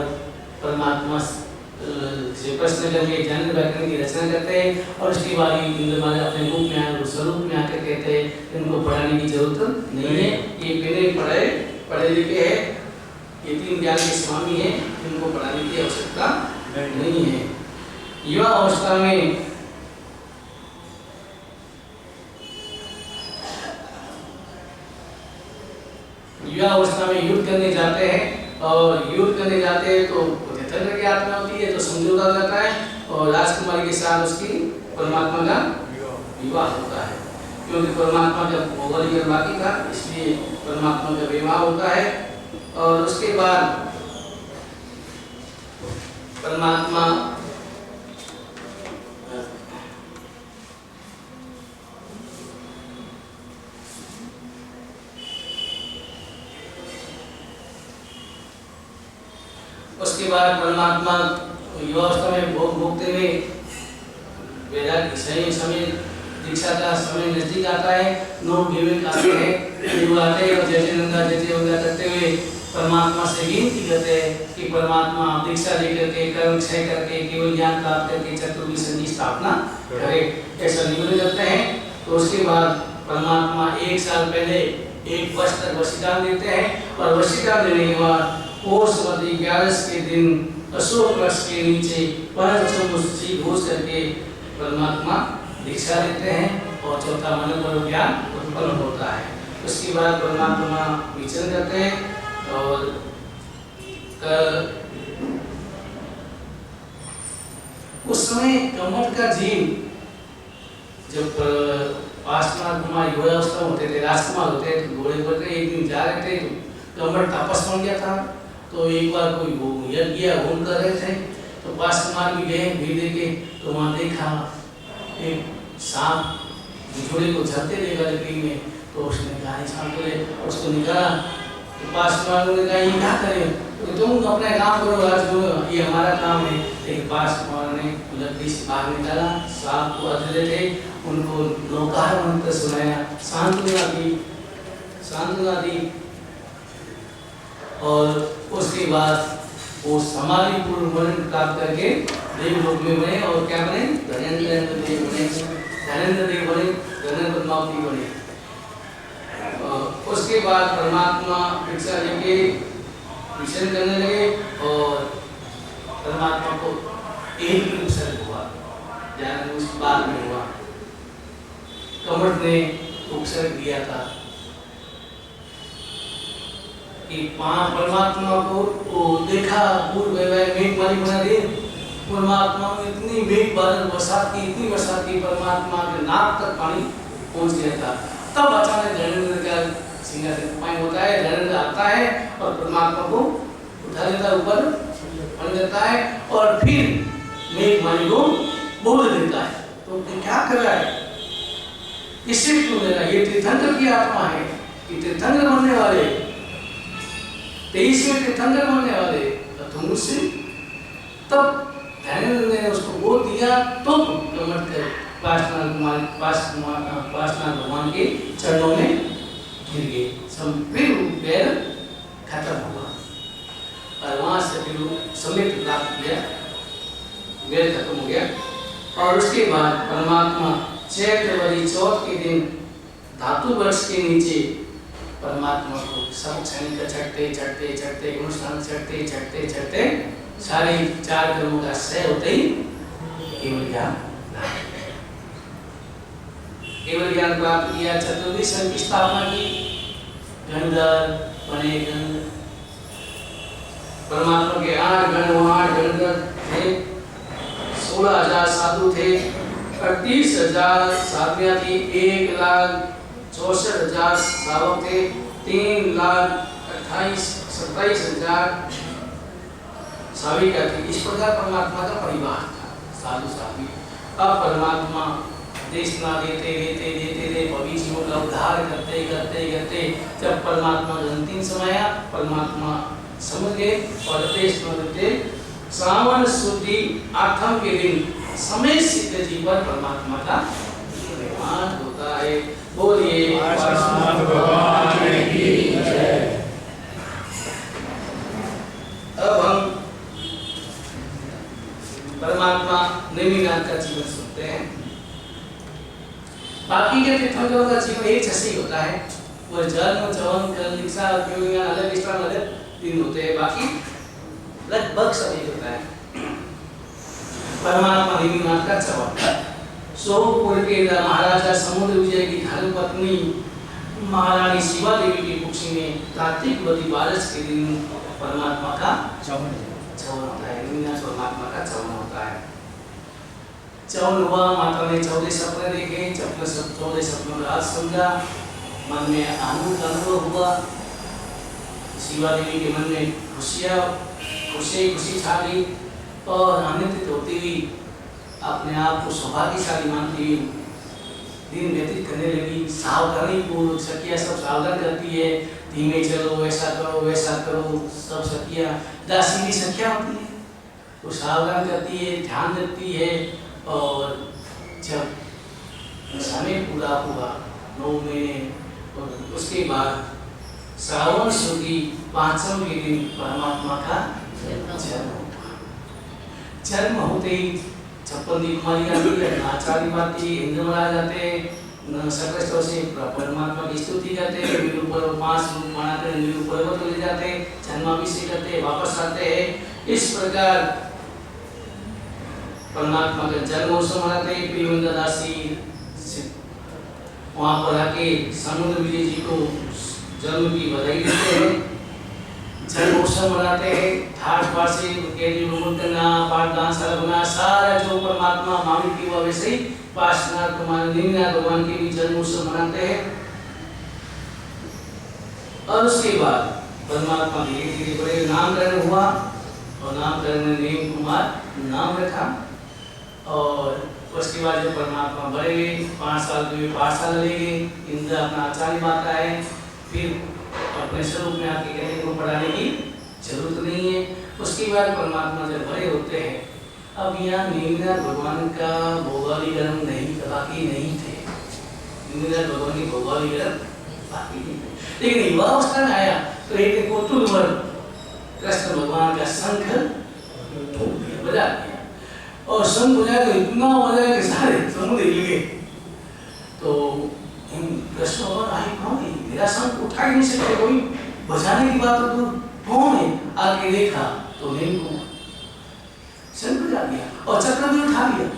परमात्मा से प्रश्न करके जन्म व्याकरण की रचना करते हैं और उसके बाद इंद्र महाराज अपने रूप में आए, स्वरूप में आकर कहते हैं इनको पढ़ाने की जरूरत नहीं है, ये बिना पढ़े लिखे हैं, ये 3 ज्ञान के स्वामी हैं, इनको पढ़ाने की आवश्यकता नहीं है। युवा अवस्था में युवावस्था में युद्ध करने जाते हैं, और युद्ध करने जाते हैं तो तीर्थंकर की आत्मा होती है, तो समझौता करता है और राजकुमारी के साथ उसकी परमात्मा का विवाह होता है। क्योंकि परमात्मा का भौगोलिक बाकी था, इसलिए परमात्मा का विवाह होता है। और उसके बाद परमात्मा युवावस्था में भोग भोगते हुए वैराग्य समय दीक्षा का समय नजदीक आता है, नो गिविंग आते हैं, युवा आते हैं और जैसे नंदा करते हुए परमात्मा से विनती करते हैं कि परमात्मा दीक्षा लेकर के कर्म क्षय करके केवल ज्ञान प्राप्त करके चतुर्विंश संधि स्थापना करे, ऐसा निवेदन करते हैं। तो उसके बाद परमात्मा 1 साल पहले 1 वर्ष तक वशीदान देते हैं, और वशीदान देने के बाद पौषवती 11 के दिन अशोक वृक्ष के नीचे 5 चम्मच घोष करके परमात्मा दीक्षा देते हैं, और चौथा मन पर ज्ञान उत्पन्न होता है। उसके बाद परमात्मा विचरण करते हैं, और उस समय कमठ का जीव जब पासनाथ कुमार युवावस्था होते थे, राजकुमार होते थे, घोड़े पर एक दिन जा रहे थे, कमठ तापस बन गया था। तो एक बार कोई यज्ञ होम कर रहे थे, तो पास कुमार भी गए भी देखे, तो वहाँ देखा एक सांप घोड़े को झलते देगा लकड़ी में, तो उसने कहा सांप को उसको निकाला। तो पास कुमार ने कहा ये क्या करें, तो तुम अपना काम करो, आज ये हमारा काम है। लेकिन पास कुमार ने लकड़ी से बाहर निकाला, सांप को अधले थे, उनको नौकार मंत्र सुनाया, सांत्वना दी, और उसके बाद वो समाधि पूर्ण मन प्राप्त करके देवलोक में बने, और क्या बने, धनेंद्र देव बने, धनेंद्र पद्मावती बने। उसके बाद परमात्मा भिक्षा लेके विचरण करने लगे, और परमात्मा को एक ही उपसर्ग हुआ, ज्ञान उस बाद में हुआ। कमठ ने उपसर्ग दिया था कि परमात्मा को देखा पूर्व मेघमाली बना दे, परमात्मा ने इतनी मेघ बादल बरसात की परमात्मा के नाक तक पानी पहुंच गया था। तब अचानक धनेंद्र का सिंहासन पानी होता है, धनेंद्र आता है और परमात्मा को उठा लेता है, ऊपर बन जाता है, और फिर मेघमाली को बोल देता है। तो क्या कर रहा है, इससे क्यों ले रहा है, ये तीर्थंकर की आत्मा है, ये तीर्थंकर बनने वाले 23वें तीर्थंकर बनने वाले, तुम उससे तब धनेंद्र ने उसको बोल दिया, तो कमठ के पासनाथ भगवान के चरणों में गिर गए, फिर पैर खत्म हुआ, और वहां से फिर समित प्राप्त किया, वेद खत्म हो गया। और उसके बाद परमात्मा चैत्रवरी चौथ के दिन धातु वृक्ष के नीचे परमात्मा को सब क्षण चढ़ते गुणस्थान चढ़ते सारे 4 कर्मों का क्षय होते ही केवल ज्ञान प्राप्त किया, चतुर्विंश संधि की स्थापना की, गणधर बने गण, परमात्मा के 8 गणधर थे, 16,000 साधु थे, 38,000 साधवियां थी, 1,64,000 सावक थे, 3,27,000 साविका थी। इस प्रकार परमात्मा का परिवार था, साधु साध्वी। अब परमात्मा देशना देते भवी जीवों का उद्धार करते जब परमात्मा का अंतिम समय आया, परमात्मा समझ गए और देशना देते श्रावण शुद्धि 8वें के दिन समय सिद्ध जी पर परमात्मा का निर्माण होता है। बोलिए भगवान की जय। अब हम परमात्मा नेमिनाथ का जीवन सुनते हैं। बाकी के तीर्थंकरों का जीवन एक जैसे ही होता है, वो जन्म जवन कर्म दीक्षा अलग स्थान अलग दिन होते हैं, बाकी लगभग सब एक होता है। परमात्मा नेमिनाथ का चवन सोमपुर के महाराजा समुद्र विजय की धर्मपत्नी महारानी शिवा देवी की कुक्षी में कार्तिक वदी बारस के दिन परमात्मा का चवन होता है। परमात्मा का चवन होता है। चवन हुआ, माता ने 14 सपने देखे, 14 सपनों का अर्थ समझा, मन में आनंद का अनुभव हुआ। शिवा देवी के मन में खुशी छा गई और आनंदित होती हुई अपने आप को सौभाग्यशाली मानती हुई दिन व्यतीत करने लगी। सावधानी पूर्वक सखियाँ सब सावधान करती है, धीमे चलो, ऐसा करो, सब सखियाँ दासी की सखियाँ होती है, वो सावधान करती है, ध्यान देती है। और जब समय पूरा हुआ 9 महीने, और उसके बाद श्रावण शुक्ल 5वें के दिन परमात्मा का जन्म होते ही 56 कुमारियां आचार्य बाती इंद्र महाराज जाते सकल से परमात्मा की स्तुति करते, 5 रूप बनाते, पर्वत ले जाते, जन्माभिषेक करते, वापस आते हैं। इस प्रकार परमात्मा का जन्मोत्सव मनाते हैं। प्रियवंदा दासी वहाँ पर आके समुद्र विजय जी को जन्म की बधाई देते हैं, जन्मोत्सव मनाते हैं। ठाट बाट से पाठ दान सारा बना, सारा जो परमात्मा मामिक की हुआ वैसे ही पार्श्वनाथ भगवान के भी जन्मोत्सव मनाते हैं। और उसके बाद परमात्मा धीरे धीरे बड़े नामकरण हुआ और नामकरण में नेम कुमार नाम रखा। और उसके बाद जब परमात्मा बढ़े गए, 5 साल के 5 साल लगे, इंद्र अपना आचार्य माता है, फिर अपने स्वरूप में आके कहने को पढ़ाने की जरूरत नहीं है। उसके बाद परमात्मा जब बड़े होते हैं, अब यहाँ नीलकंठ भगवान का भोगालीकरण बाकी नहीं थे, नीलकंठ भगवान की भोगालीकरण बाकी नहीं थे। लेकिन युवा अवस्था में आया तो एक कोटुल कृष्ण भगवान का शंख बजा दिया, और शंख बजाया तो इतना बजाया कि सारे समुद्र हिल गए। तो कृष्ण भगवान आई, कौन है? मेरा शंख उठा ही नहीं सकते कोई, बजाने की बात तो कौन है? आके देखा तो नहीं को शंख बजा दिया और चक्र भी उठा लिया।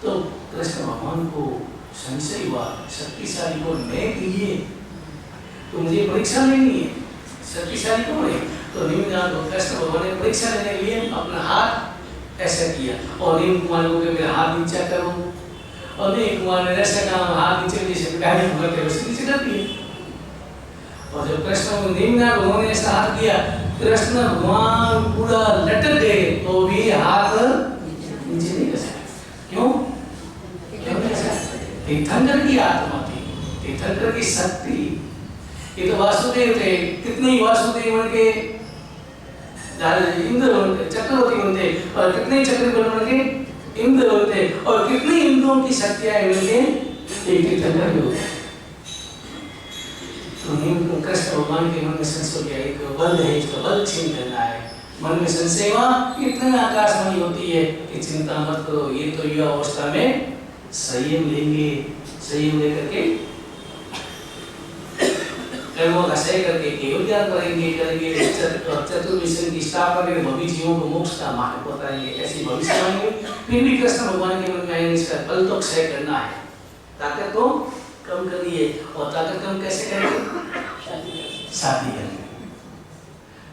तो कृष्ण भगवान को संशय हुआ, शक्तिशाली को मैं लिए तो मुझे परीक्षा लेनी है, शक्तिशाली कौन है? तो कृष्ण भगवान ने परीक्षा लेने के लिए अपना हाथ ऐसा किया और नीम कुमार को मेरा हाथ नीचा करो, और नीम कुमार ने ऐसा कहा हाथ नीचे जैसे गाड़ी घुमाते वैसे नीचे कर दिए। और जब कृष्ण भगवान ने ऐसा हाथ किया, कृष्ण भगवान पूरा लटक गए तो भी हाथ नीचे नहीं कर सकते। क्यों? तीर्थंकर की आत्मा थी, तीर्थंकर की शक्ति। ये तो वासुदेव थे, कितने वासुदेव उनके इंद्र बनते, चक्रवर्ती बनते, और कितने चक्रवर्ती बनते इंद्र बनते, और कितनी इंद्रों की शक्तियां बनते एक तीर्थंकर भी होते। तो कृष्ण भगवान के मन में संशय गया, एक बल है, इसका बल छीन करना है। मन में संशय इतनी आकाशवाणी होती है कि चिंता मत करो, ये तो युवा अवस्था में संयम लेंगे, संयम लेकर के कर्मों का सही करके केवल ज्ञान करेंगे चतुर्विषय की स्थापना करके भविष्य जीवों को मोक्ष का मार्ग बताएंगे। ऐसी भविष्यवाणी हुई, फिर भी कृष्ण भगवान के मन में इसका बल तो क्षय करना है, ताकत को कम करनी है। और ताकत कम कैसे करेंगे? शादी करेंगे।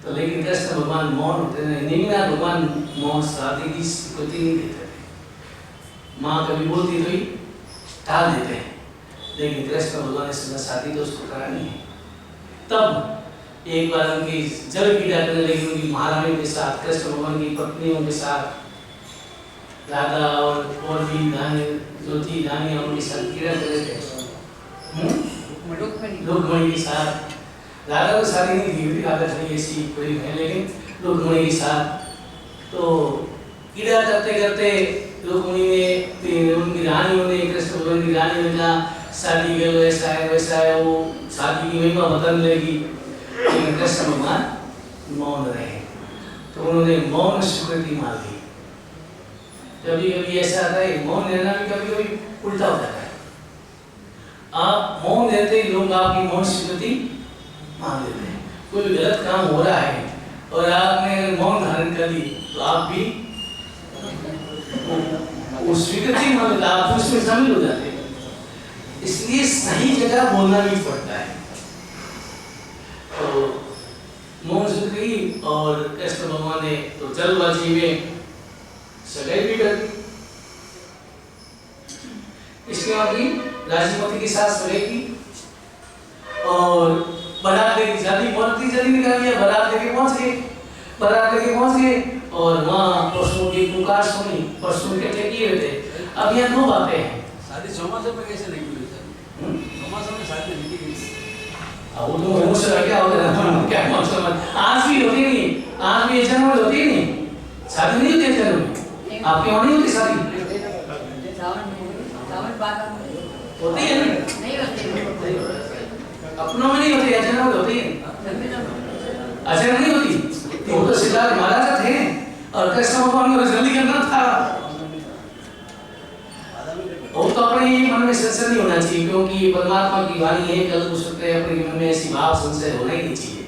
तो लेकिन कृष्ण भगवान मौन होते हैं, नीलकंठ भगवान मौन शादी की स्वीकृति नहीं देते थे। माँ कभी बोलती तो ही टाल देते हैं, लेकिन कृष्ण भगवान ने शादी तो उसको करानी है। तब एक बार उनकी जल पीड़ा करने लगी उनकी महारानी के साथ, कृष्ण भगवान की पत्नियों के साथ, राधा और भी रानी जो थी रानी उनके साथ पीड़ा कर रहे थे। रुक्मणी के साथ, राधा तो शादी नहीं थी, राधा थी ऐसी कोई है, लेकिन रुक्मणी के साथ तो पीड़ा करते करते रुक्मणी ने उनकी रानियों ने कृष्ण भगवान की रानी ने कहा शादी के ऐसा है वैसा है, वो शादी की महिमा बताने लगी, लेकिन कृष्ण भगवान मौन रहे। तो उन्होंने मौन स्वीकृति मान ली। कभी कभी ऐसा आता है, मौन रहना भी कभी कभी उल्टा हो जाता है। आप मौन रहते ही लोग आपकी मौन स्वीकृति मान लेते हैं। कोई गलत काम हो रहा है और आपने मौन धारण कर ली तो आप भी वो स्वीकृति मान लेते, आप उसमें शामिल हो जाते हैं। इसलिए इसलिए सही जगह बोलना भी पड़ता है। तो मोहन और कृष्ण भगवान ने तो जल्दबाजी में सगाई भी कर दी। इसके बाद भी राजमती के साथ सगाई की और बारात लेके शादी बहुत जल्दी निकाल दिया। बारात लेके पहुंच गए और वहाँ पशुओं की पुकार सुनी। पशु इकट्ठे किए हुए थे। अब यहाँ दो बातें हैं। शादी चौमासे में कैसे नहीं हुई सर? चौमासे में शादी नहीं की। अब वो तो इमोशनल क्या होता है, क्या मतलब आज भी होती नहीं, आज भी जन्म में होती नहीं, शादी नहीं होती जन्म में। आपके वहाँ नहीं होती शादी? होती है नहीं होती, अपनों में नहीं होती, जन्म में होती है। अच्छा नहीं होती तो वो तो सिद्धार्थ महाराज थे और कृष्ण भगवान को जल्दी करना था। वो तो अपने मन में संशय नहीं होना चाहिए, क्योंकि परमात्मा की वाणी है, कल हो सकता है अपने मन में ऐसी भाव संशय होना ही नहीं चाहिए।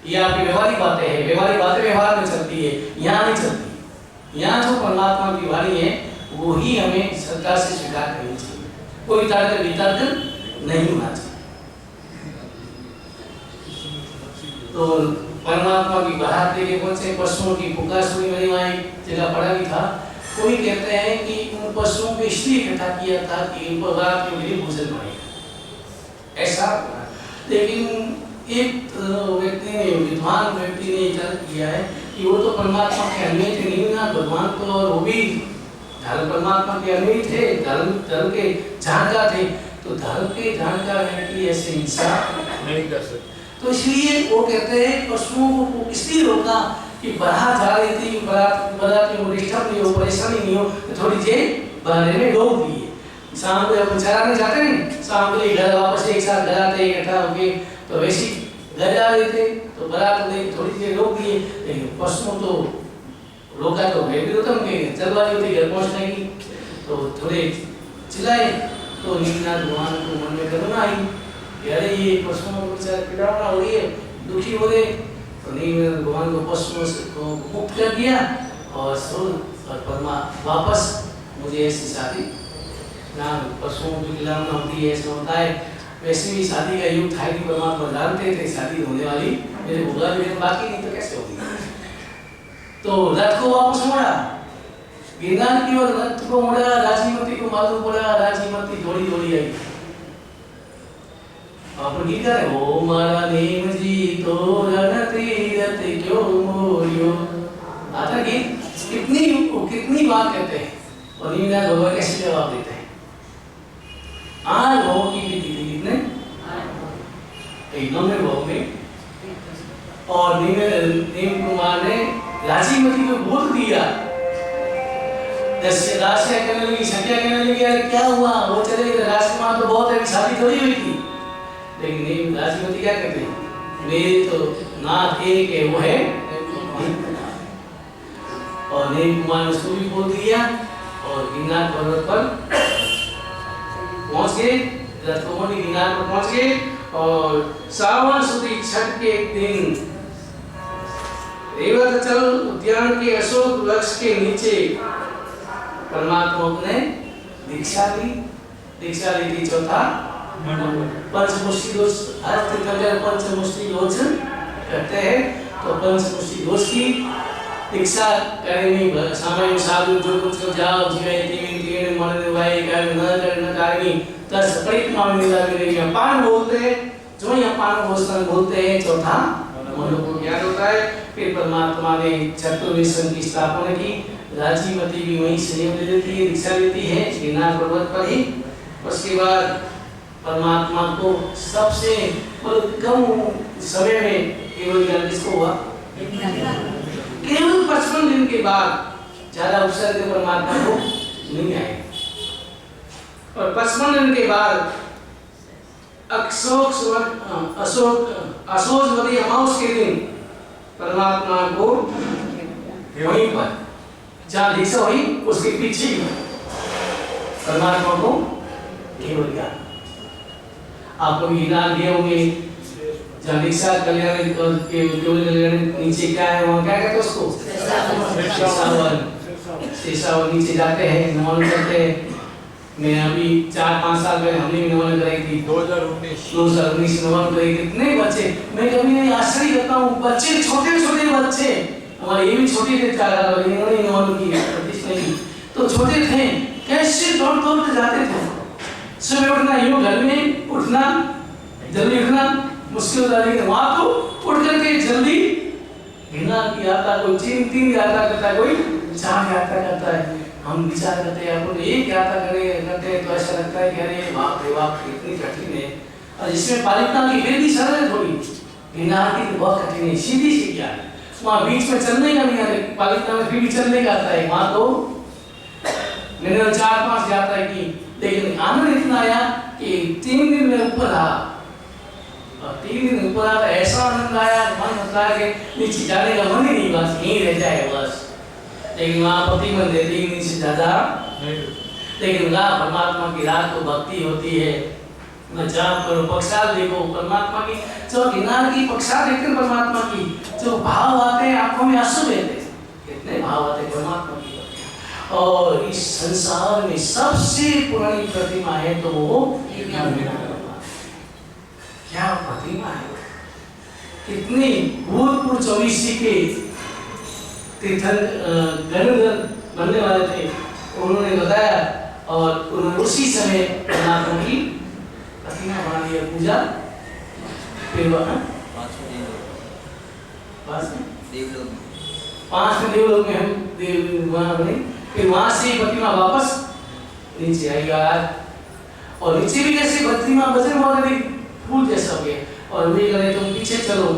ये आपकी व्यवहारिक बातें हैं, व्यवहारिक बातें व्यवहार में चलती है, यहाँ नहीं चलती। यहाँ जो परमात्मा की वाणी है वो ही हमें श्रद्धा से स्वीकार करनी चाहिए, कोई तर्क वितर्क नहीं होना चाहिए। तो परमात्मा की बारात लेके पहुंचे, पशुओं की पुकार सुनी। मैंने वहाँ एक जगह पढ़ा भी था, कोई कहते हैं कि उन पशुओं को इसलिए इकट्ठा किया था कि उन पर रात के लिए भोजन बनेगा, ऐसा। लेकिन एक व्यक्ति ने, विद्वान व्यक्ति ने तर्क किया है कि वो तो परमात्मा के अन्वयी थे नहीं ना, भगवान तो, और वो भी धर्म परमात्मा के अन्वयी थे, धर्म के जानकार थे। तो धर्म के जानकार व्यक्ति ऐसे हिंसा नहीं कर सकते। तो इसलिए वो कहते हैं पशुओं को इसलिए रोका कि बारात जा रही थी, बारात में डिस्टर्ब नहीं हो, परेशानी नहीं हो, तो थोड़ी देर बारे में रोक दिए। शाम को अपन चराने जाते नहीं, शाम को घर वापस एक साथ घर आते इकट्ठा होके, तो वैसे घर जा रहे थे तो बारात लेके थोड़ी देर रोक दिए। लेकिन पशुओं तो रोका तो वे भी रोकम के जल्दबाजी होती घर पहुँचने की, तो थोड़े चिल्लाए। तो नीलकंठ भगवान को मन में करुणा आई, अरे ये पशुओं को बेचारे पीड़ाना हो रही है, दुखी हो गए। तो नीलकंठ भगवान को पशुओं से को मुक्त कर दिया और वापस मुझे ऐसी शादी ना, पशुओं की खिलाना होती है, ऐसा होता है। वैसे भी शादी का युग था कि परमात्मा जानते थे शादी होने वाली, मेरे भोला भी बाकी नहीं तो कैसे होगी। तो रथ को वापस मोड़ा, गिरनार की ओर रथ को मोड़ा। राजीमती को मालूम पड़ा, राजीमती दौड़ी दौड़ी आई। आप गीत गा रहे हो, मारा नेम जी तो रण तीरथ क्यों मोरियो। आता गीत कितनी बात कहते हैं और नीना भगवान कैसे जवाब देते हैं। आज भाव की भी थी कितने एकदम में भाव में, और नीम कुमार ने राजीमती को बोल दिया। राशिया कहने लगी, संख्या कहने लगी, यार क्या हुआ, वो चले गए। राजकुमार तो बहुत है, शादी थोड़ी हुई थी। लेकिन नीम राजीमती क्या कहते हैं, मेरे तो नाथ एक है, वो है। और नीम कुमार ने उसको भी बोल दिया और गिरनार पर्वत पर पहुंच गए। रथकोमणि गिरनार पर पहुंच गए और सावन सुदी छठ के दिन रेवताचल उद्यान के अशोक वृक्ष के नीचे परमात्मा ने दीक्षा ली थी। चौथा पंचमुष्टि दोष, हर तीर्थंकर पंचमुष्टि दोष कहते हैं। तो पंचमुष्टि दोष की दीक्षा करेंगे। सामय साधु जो कुछ जाओ जीवे तीन मन भाई कर न करना कारणी तस परिक्रमा में मिलेगा। पान बोलते हैं, जो यहाँ पान भोजन बोलते हैं। चौथा मन को ज्ञान होता है। फिर परमात्मा ने चतुर्वेशन की स्थापना की। राजीमती भी वहीं संयम ले लेती है, दीक्षा लेती है गिरनार पर्वत पर ही। उसके बाद परमात्मा को सबसे कम समय में केवल ज्ञान किसको हुआ, केवल 55 दिन के बाद। ज्यादा उपसर्ग परमात्मा को नहीं आए। और 55 दिन के बाद अशोचवती अमावस के दिन परमात्मा को वहीं पर जहाँ दीक्षा हुई उसके पीछे परमात्मा को केवल ज्ञान। आप लोग गिरनार गए होंगे, जहाँ दीक्षा कल्याण केवल कल्याण नीचे क्या है, वहाँ क्या कहते हैं उसको, शेषावन। नीचे जाते हैं, नमन करते हैं, मैं अभी 4-5 साल पहले हमने भी नवन कराई थी 2019 नवन कराई थी। इतने बच्चे, मैं कभी नहीं आश्चर्य करता हूँ, बच्चे छोटे छोटे बच्चे, हमारे ये भी छोटे थे 4 साल वाले, इन्होंने नवन की प्रतिष्ठा की तो छोटे थे, कैसे दौड़ दौड़ के जाते थे। सुबह उठना, यूं घर में उठना, जल्दी उठना मुश्किल होता है, वहां तो उठ करके जल्दी घृणा की यात्रा, कोई 3 यात्रा करता है, कोई 4 यात्रा करता है। हम विचार करते हैं अपन एक यात्रा करते हैं तो ऐसा लगता है कि अरे बाप रे बाप कितनी कठिन है। और जिसमें पालिका की फिर भी सरल है थोड़ी, घृणा की तो बहुत कठिन है, सीधी सी क्या है, वहाँ बीच में चलने का नहीं आता, पालिका में फिर भी चलने का आता है। वहाँ तो मैंने 4-5 यात्रा की, लेकिन आनंद इतना आया कि 3 दिन में ऊपर रहा, और 3 दिन ऊपर आया ऐसा आनंद आया, मन होता है कि नीचे जाने का मन ही नहीं, बस यहीं रह जाए बस। लेकिन वहाँ पति मन देती ही नहीं से ज्यादा, लेकिन वहाँ परमात्मा की रात को भक्ति होती है, न जाप करो, पक्षाल देखो परमात्मा की, जो किनार की पक्षाल देखते परमात्मा की, जो भाव आते हैं आंखों में आंसू बहते, कितने भाव आते परमात्मा की। और इस संसार में सबसे पुरानी प्रतिमा है तो वो क्या प्रतिमा है, कितनी भूतपूर्व 24 के तीर्थन गणगण बनने वाले थे, उन्होंने बताया और उन्होंने उसी समय परमात्मा की प्रतिमा बना दिया, पूजा। फिर वह 5 देवलोक में हम देव वहाँ बने, फिर वहाँ से प्रतिमा वापस नीचे आई यार, और नीचे भी कैसे प्रतिमा वजन वाले फूल जैसा हो गया, और वे कहे तुम पीछे चलो,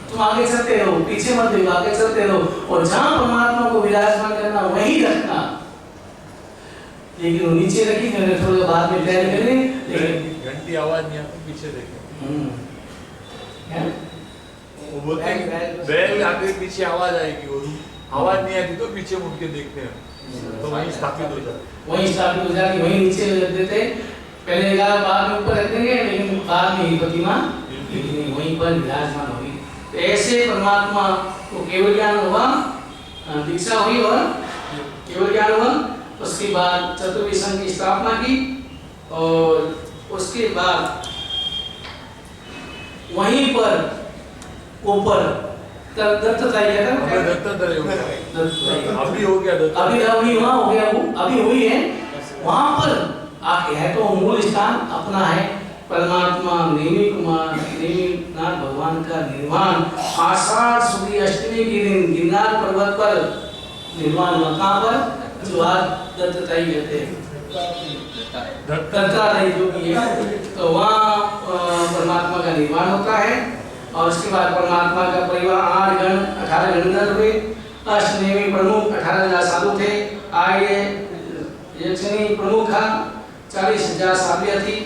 तुम आगे चलते रहो, पीछे मत देखो, आगे चलते रहो, और जहाँ परमात्मा को विराजमान करना वहीं रखना। लेकिन वो नीचे रखी, मैंने थोड़ा बाद में प्लान करें, लेकिन घंटी आवाज नहीं आती, पीछे देखे वो बोलते हैं बैल आगे पीछे आवाज आएगी, वो आवाज नहीं आती तो पीछे मुड़ के देखते हैं तो वहीं स्थापित हो जाती, वहीं नीचे रख देते, पहले लगा बाद में ऊपर रख देंगे, लेकिन बाद में ही प्रतिमा वहीं पर विराजमान होगी। तो ऐसे परमात्मा को केवल ज्ञान हुआ, दीक्षा हुई और केवल ज्ञान हुआ, उसके बाद चतुर्विध संघ की स्थापना की, और उसके बाद वहीं पर ऊपर दत्तात्रेय अभी हो गया, अभी वहाँ हो गया, वो अभी हुई है, वहाँ पर आके है तो मूल स्थान अपना है। परमात्मा नेमिनाथ भगवान का निर्माण आषाढ़ शुक्ल अष्टमी के दिन गिरनार पर्वत पर निर्माण हुआ। कहाँ पर? जो आज दत्तात्रेय कहते हैं, दत्तात्रेय जो की है, तो वहाँ परमात्मा का निर्माण होता है। और उसके बाद परमात्मा का परिवार 8 गण 18 गणधर हुए, अष्टनेमी प्रमुख 18,000 साधु थे, आर्य यक्षिणी प्रमुख 40,000 साध्वियाँ थी,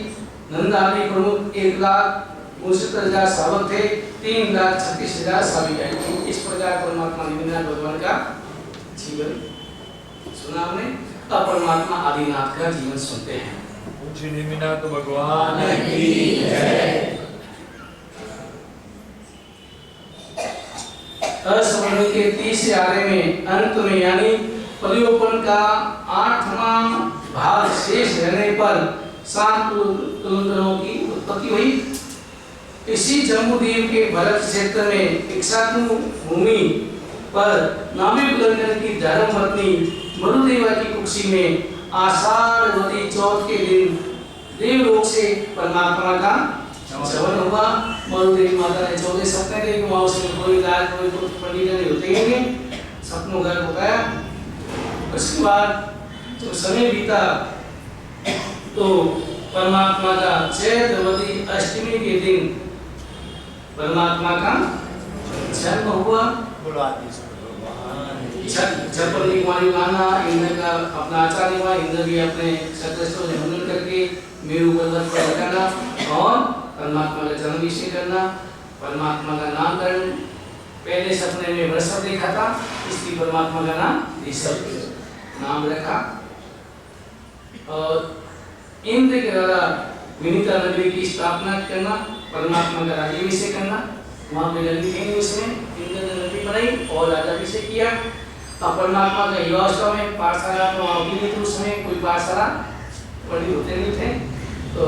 नंद आदि प्रमुख 1,69,000 सावक थे, 3,36,000 साविकाएं थी। इस प्रकार परमात्मा नेमिनाथ भगवान का जीवन सुना हमने। अब परमात्मा आदिनाथ का जीवन सुनते हैं। पूज्य नेमिनाथ भगवान की जय। असवर्ण के 30 आरे में अंत में यानी प्रयोपन का 8वां भाग शेष रहने पर 7 तुलंगनों की उत्पत्ति हुई। इसी जम्बूद्वीप के भरत क्षेत्र में इक्ष्वाकु भूमि पर नामी तुलंगन की धर्मपत्नी मरुदेवा की कुक्षी में आषाढ़वती चौथ के दिन देवलोक से परमात्मा का श्रवण हुआ। मरुदेवी माता ने 14 सपने देखे, वहाँ उसमें कोई राज कोई पंडित नहीं होते हैं, सपनों का बताया। उसके बाद जब समय बीता तो परमात्मा का चैत्रवती अष्टमी के दिन परमात्मा का जन्म हुआ। छप्पन कुमारी गाना इंद्र का अपना आचार्य हुआ, इंद्र भी अपने शत्रस्तों से हनन करके मेरु पर्वत पर बैठाना और परमात्मा का जन्म निश्चय करना, परमात्मा का नामकरण। पहले सपने में वृषभ देखा था, इसलिए परमात्मा का नाम ऋषभ नाम रखा। और इंद्र के द्वारा विनीता नगरी की स्थापना करना, परमात्मा का राज्याभिषेक करना। वहाँ पे नगरी थी, उसमें इंद्र ने नगरी बनाई और राज्याभिषेक किया। अब परमात्मा का युवावस्था में पाठशाला तो वहाँ भी नहीं थी, उसमें कोई पाठशाला पंडित होते नहीं थे, तो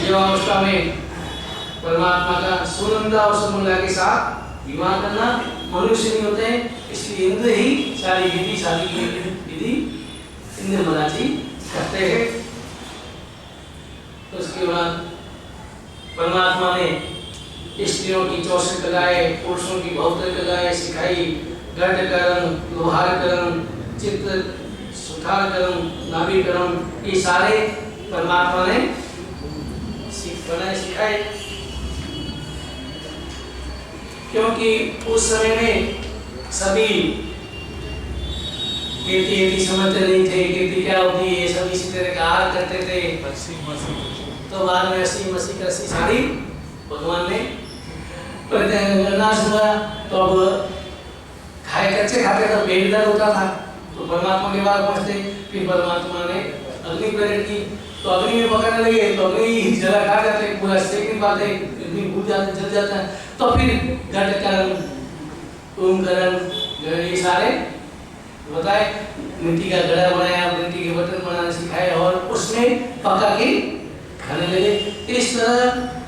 युवावस्था में परमात्मा का सुनंदा और सुमंगला के साथ विवाह करना मनुष्य नहीं होते, इसलिए इंद्र ही सारी विधि शादी की विधि इंद्र मराठी करते हैं। तो उसके बाद परमात्मा ने स्त्रियों की 64 कलाएं, पुरुषों की 72 कलाएं सिखाई। घटकरण, लोहारकरण, चित्र सुठारकरण, नाभिकरण, ये सारे परमात्मा ने सिखाए। क्योंकि उस समय में सभी खेती समझते नहीं थे, खेती क्या होती है, सब इसी तरह का आहार करते थे। तो बाद में 80 कृषि सारी भगवान ने नाश हुआ, तो अब कच्चे खाते तो पेट दर्द होता था, तो परमात्मा के पास पहुंचते, फिर परमात्मा ने अग्नि प्रकट की, तो अग्नि में पकड़ने लगे, तो अग्नि ही जला खा जाते, पूरा सेक नहीं पाते, अग्नि बुझ जाता, जल जाता है। तो फिर घटकरण, कुंभकरण, ये सारे बताए, मिट्टी का घड़ा बनाया, मिट्टी के बर्तन बनाना सिखाए और उसमें पका के खाने लगे। इस तरह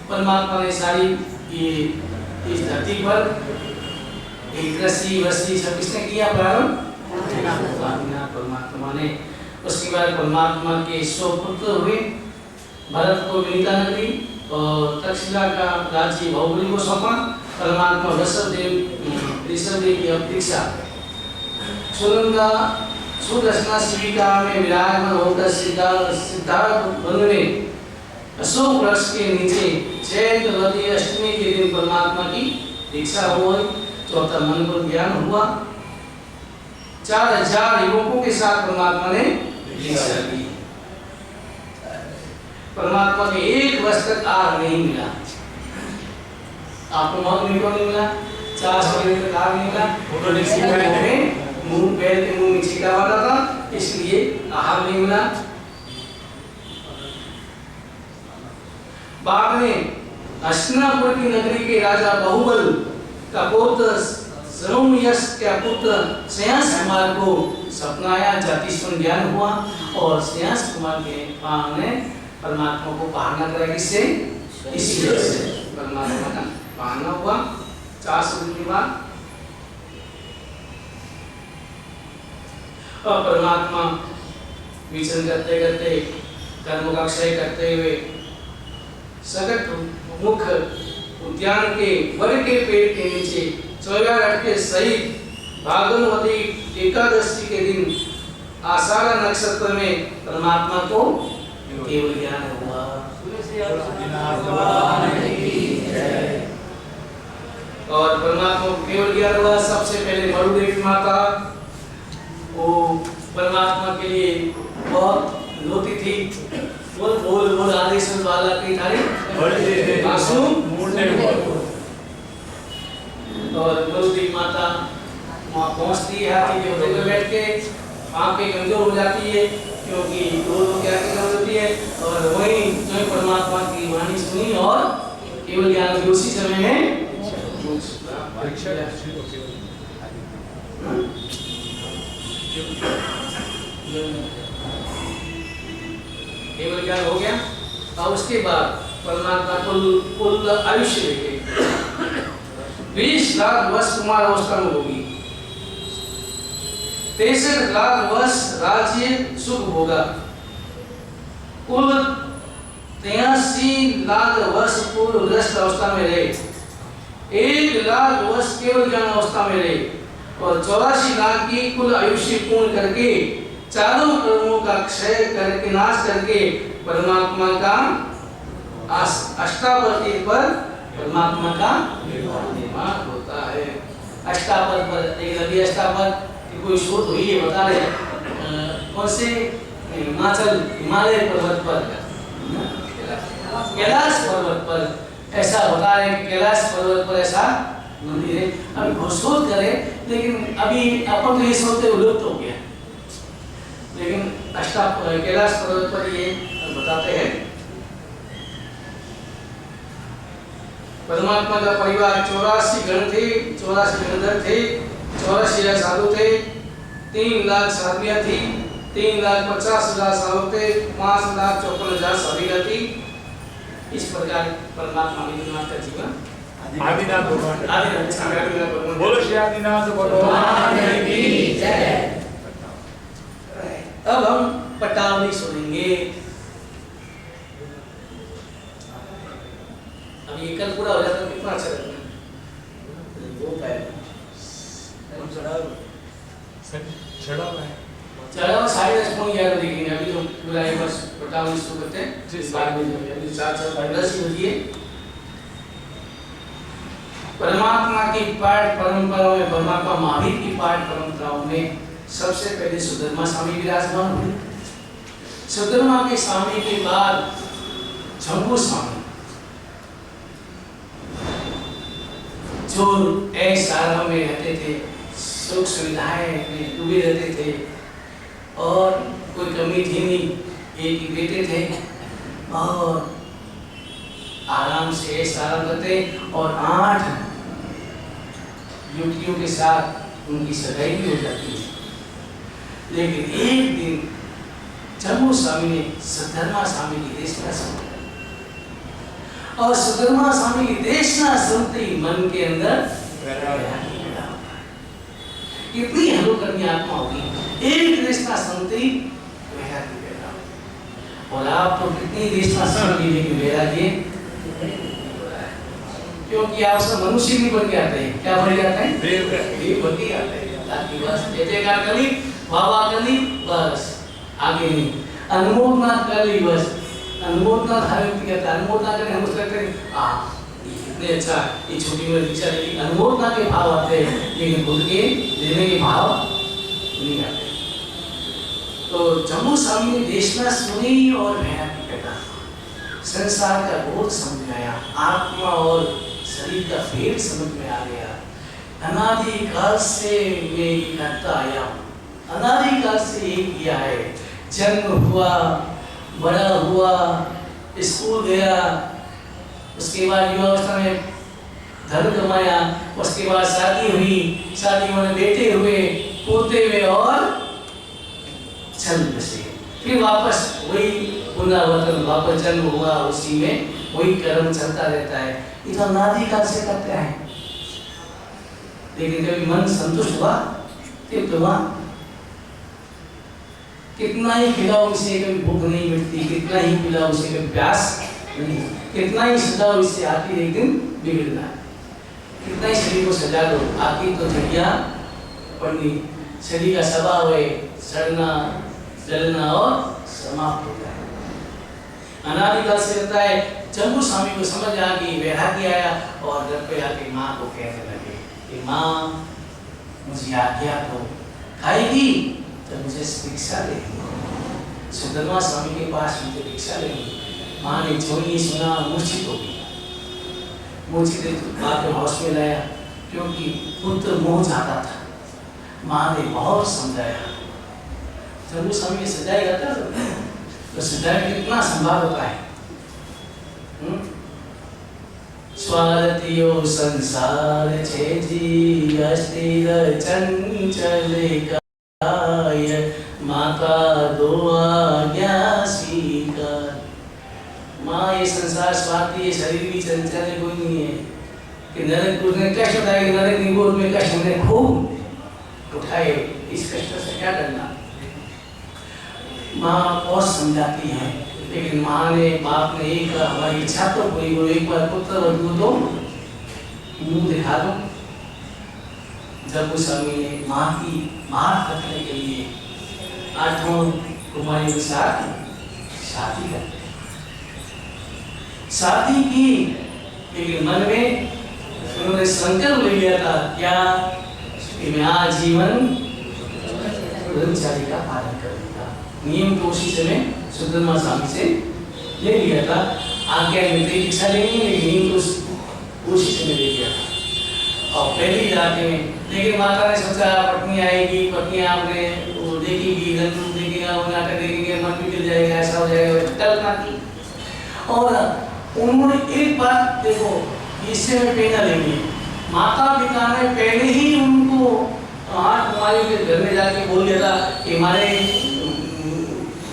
परमात्मा ने सारी ये इस धरती पर कृषि वृष्टि सब किसने किया प्रारंभ? परमात्मा ने। उसके बाद परमात्मा के 100 पुत्र हुए। भरत को विनीता नगरी और तक्षशिला का राज्य बहुबली को सौंपा। परमात्मा ऋषभदेव की अपेक्षा सुनंदा सुदर्शना शिविका में विराजमान होकर सिद्धार्थ वन में अशोक वृक्ष के नीचे चैत्रवती अष्टमी के दिन परमात्मा की दीक्षा हुई। चौथा मन को ज्ञान हुआ। 4000 युवकों के साथ परमात्मा ने दीक्षा दी। परमात्मा के एक वर्ष तक आहार नहीं मिला। आपको बहुत मिनटों नहीं मिला, 400 दिन तक आहार नहीं मिला। उन्होंने सिखाया मुंह पैर के मुंह में छींटा मारा था, इसलिए आहार नहीं मिला। बाद में हस्तिनापुर की नगरी के राजा बहुबल का पुत्र सरोमयस का पुत्र श्रेयांस कुमार को सपना आया, जातिस्वन ज्ञान हुआ और श्रेयांस कुमार के पांव ने परमात्मा को पाहना करा। किससे? इसी वजह से परमात्मा का पाहना हुआ। 400 दिन के बाद और परमात्मा विचरण करते करते कर्म का क्षय करते हुए सगट मुख उद्यान के वर के पेड़ के नीचे 14 लड़के सहित भागवती एकादशी के दिन आषाढ़ नक्षत्र में परमात्मा को केवल ज्ञान हुआ। और परमात्मा को केवल ज्ञान हुआ। सबसे पहले मरुदेवी माता वो परमात्मा के लिए बहुत रोती थी। बोल बोल बोल आदेश वाला की थारी मासूम और मरुदेवी माता वहाँ पहुँचती है, हाथी के होते हुए बैठ के आंखें कमजोर हो जाती है क्योंकि रोज क्या कमजोर होती है। और वही जो परमात्मा की वाणी सुनी और केवल ज्ञान भी उसी समय में केवल ज्ञान हो गया। और उसके बाद परमात्मा कुल आयुष्य लेके 20 लाख वर्ष कुमार अवस्था में होगी। 63 लाख वर्ष राज्य सुख होगा। कुल 83 लाख वर्ष पूर्व ग्रस्त अवस्था में रहे। 1 लाख वर्ष केवल ज्ञान अवस्था में रहे और 84 लाख की कुल आयुष्य पूर्ण करके चारों कर्मों का क्षय करके नाश करके परमात्मा का अष्टावक्र पर परमात्मा का निर्माण होता है। अष्टावक्र पर एक नदी अष्टावक्र की कोई शोध हुई है, बता रहे कौन से हिमालय पर्वत पर कैलाश पर्वत पर ऐसा बता रहे कि कैलाश पर्वत पर ऐसा मंदिर है। अभी शोध करें लेकिन अभी अपन तो ये सोचते विलुप्त हो गया, लेकिन कैलाश पर्वत पर ये बताते हैं। परमात्मा का परिवार 84 गण थे, 84 गणधर थे, 84 साधु थे, 3 लाख साधवियां थी, 3,50,000 सालों 5,54,000 सभी गति। इस प्रकार परमात्मा आदिनाथ का जीवन आदिनाथ भगवान आदिनाथ बोलो श्री आदिनाथ भगवान की जय। अब हम पटावली सुनेंगे। अब ये कल पूरा हो जाता तो कितना अच्छा लगता वो पहले छड़ा है चलो 10:30 देखेंगे। अभी तो पूरा एक बस पटावली शुरू करते हैं। बाद में अभी 4:10 ही बजिए। परमात्मा की पाठ परंपराओं में, परमात्मा महावीर की पाठ परंपराओं में सबसे पहले सुधर्मा स्वामी विराजमान हुए। सुधर्मा के स्वामी के बाद जम्बू स्वामी, जो ऐसा में रहते थे, सुख सुविधाएं में डूबे रहते थे और कोई कमी थी नहीं, एक ही बेटे थे और आराम से ऐसा आराम करते और 8 युवतियों के साथ उनकी सगाई भी हो जाती है। लेकिन एक दिन जम्बू स्वामी ने सुधर्मा स्वामी की देशना सुनी और सुधर्मा स्वामी की देशना सुनते ही मन के अंदर कितनी हलोकर्मी आत्मा होगी। एक देशना सुनते ही वैराग्य पैदा। और आप तो कितनी देशना सुन ली लेकिन वैराग्य, क्योंकि आप सब मनुष्य भी बन के आते हैं। क्या बन जाते हैं? देव बन के आते हैं। ताकि बस जयकार करी, बाबा करी, बस आगे नहीं। अनुमोदना कर ली, बस अनुमोदना धारण किया था। अनुमोदना करने हम उसको कहते हैं ये कितने अच्छा, ये छोटी में दीक्षा लेगी। अनुमोदना के भाव आते हैं लेकिन खुद के देने के भाव नहीं आते। तो जम्बू स्वामी ने देशना सुनी और वैराग्य पैदा, संसार का बोध समझ में आया, आत्मा और शरीर का फेर समझ में आ गया। अनादिकाल से मैं ये करता आया हूँ, अनादिकाल से ये किया है। जन्म हुआ, बड़ा हुआ, स्कूल गया, उसके बाद युवावस्था में धन कमाया, उसके बाद शादी हुई, शादी में बेटे हुए, पोते हुए और चल बसे। फिर वापस वही पुनरावर्तन, वापस जन्म हुआ, उसी में वही कर्म चलता रहता है। ये तो अनादिकाल से करते हैं। लेकिन कभी मन संतुष्ट हुआ, तृप्त हुआ? कितना ही खिलाओ इसे कभी भूख नहीं मिटती, कितना ही पिलाओ इसे कभी प्यास नहीं, कितना ही सजाओ इसे आखिर एक दिन बिगड़ना। कितना ही शरीर को सजा दो, आखिर तो झड़ियाँ पड़नी। शरीर का स्वभाव है सड़ना, जलना और समाप्त होता है। अनादिकाल से रहता है। जम्बू स्वामी को समझ आ गई, वैराग्य आया और घर पे आके माँ को कहने लगे कि माँ मुझे आज्ञा दो, खाएगी तो मुझे भिक्षा देगी। सुधर्मा स्वामी के पास मुझे भिक्षा लेगी। माँ ने जो ये सुना मूर्छित हो गई। मूर्छित माँ के हाउस में लाया, क्योंकि पुत्र मोह जाता था। माँ ने बहुत समझाया। जम्बू स्वामी ने सजाया जाता तो सजाए कितना संभाव होता है। स्वार्थियो संसार छे जी, अस्थिर चंचल काय, माता दो आज्ञा स्वीकार। माँ ये संसार स्वार्थी है, शरीर भी चंचल है, कोई नहीं है कि नरक उसने कष्ट उठाए, नरक निगोद में कष्ट हमने खूब उठाए, इस कष्ट से क्या करना। माँ बहुत समझाती है, लेकिन माँ ने, बाप ने एक हमारी इच्छा तो पूरी हो, एक बार पुत्र वधू दो, मुंह दिखा दो। जम्बू स्वामी ने माँ की बात रखने के लिए 8 कुमारी के साथ शादी कर ली। शादी की, लेकिन मन में उन्होंने संकल्प ले लिया था क्या कि मैं आजीवन ब्रह्मचारी का पालन करूंगा। नियम को उसी समय सुधर्मा स्वामी से ले लिया था। आज्ञा में दीक्षा लेनी, लेकिन नियम को उसी समय ले लिया था। और पहली रात में लेकिन माता ने सोचा पत्नी आएगी, पत्नी आपने वो देखेगी, रंग देखेगा, वो नाटक देखेंगे, मन भी गिर जाएगा, ऐसा हो जाएगा, कल्पना की। और उन्होंने एक बात देखो, इससे में प्रेरणा लेंगे। माता पिता ने पहले ही उनको 8 कुमारियों के घर में जाके बोल दिया था कि हमारे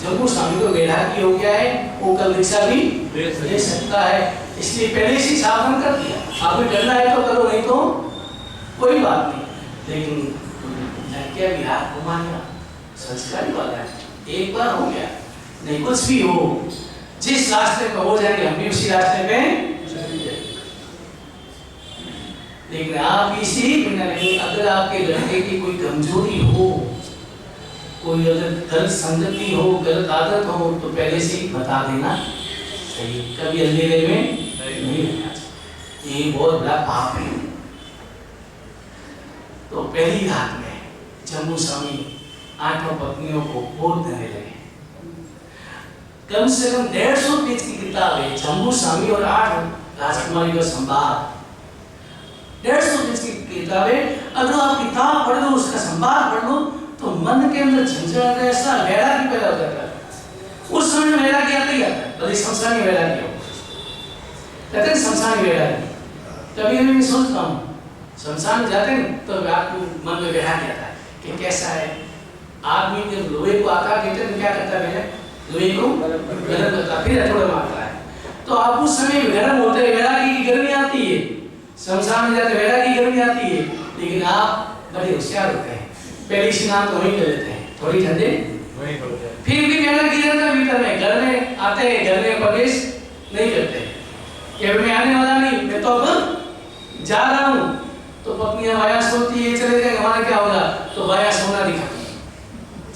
जम्मू स्वामी को वैराग्य हो गया है, वो कल दीक्षा भी ले सकता है। इसलिए पहले से सावधान कर दिया, आपको करना है तो करो, नहीं तो कोई बात नहीं। लेकिन लड़कियां विराट को मानेगा, संस्कारी वाला है, एक बार हो गया, नहीं कुछ भी हो, जिस रास्ते पे हो जाएंगे हम भी उसी रास्ते पे। लेकिन आप इसी बिना नहीं, अगर आपके लड़के की कोई कमजोरी हो, कोई अगर गलत संगति हो, गलत आदत हो, तो पहले से ही बता देना सही, कभी अंधेरे में नहीं रहना चाहिए, ये बहुत बड़ा पाप है। तो पहली रात में जम्मू स्वामी 8 पत्नियों को बोध देने लगे। कम से कम 150 पेज की किताब है जम्मू स्वामी और 8 राजकुमारी का संवाद, 150 पेज की किताब है। अगर आप किताब पढ़ लो, उसका संवाद पढ़ लो, तो मन के अंदर झंझट ऐसा वैराग्य पैदा हो जाता है। उस समय वैराग्य आता ही आता है, भले संसारी वैराग्य हो, कहते हैं संसारी वैराग्य। कभी कभी मैं सोचता हूँ शमशान जाते हैं तो आपको मन में वैराग्य आता है कि कैसा है आदमी, जब लोहे को आकार देते हैं क्या करता है, लोहे को गर्म करता, फिर हथौड़ा मारता है, तो आप उस समय गर्म होते हैं, वैराग्य की गर्मी आती है। शमशान में जाते वैराग्य की गर्मी आती है, लेकिन आप बड़े होशियार होते हैं, पहली स्नान तो वहीं कर लेते हैं, थोड़ी ठंडे वहीं होते हैं, फिर भी वैराग्य रहता भीतर में, घर में आते हैं, घर में प्रवेश नहीं करते कि मैं आने वाला नहीं, मैं तो अब जा रहा हूँ। तो पत्नियां वाया सोती है चले जाएंगे, हमारा क्या होगा, तो वाया सोना दिखाती है,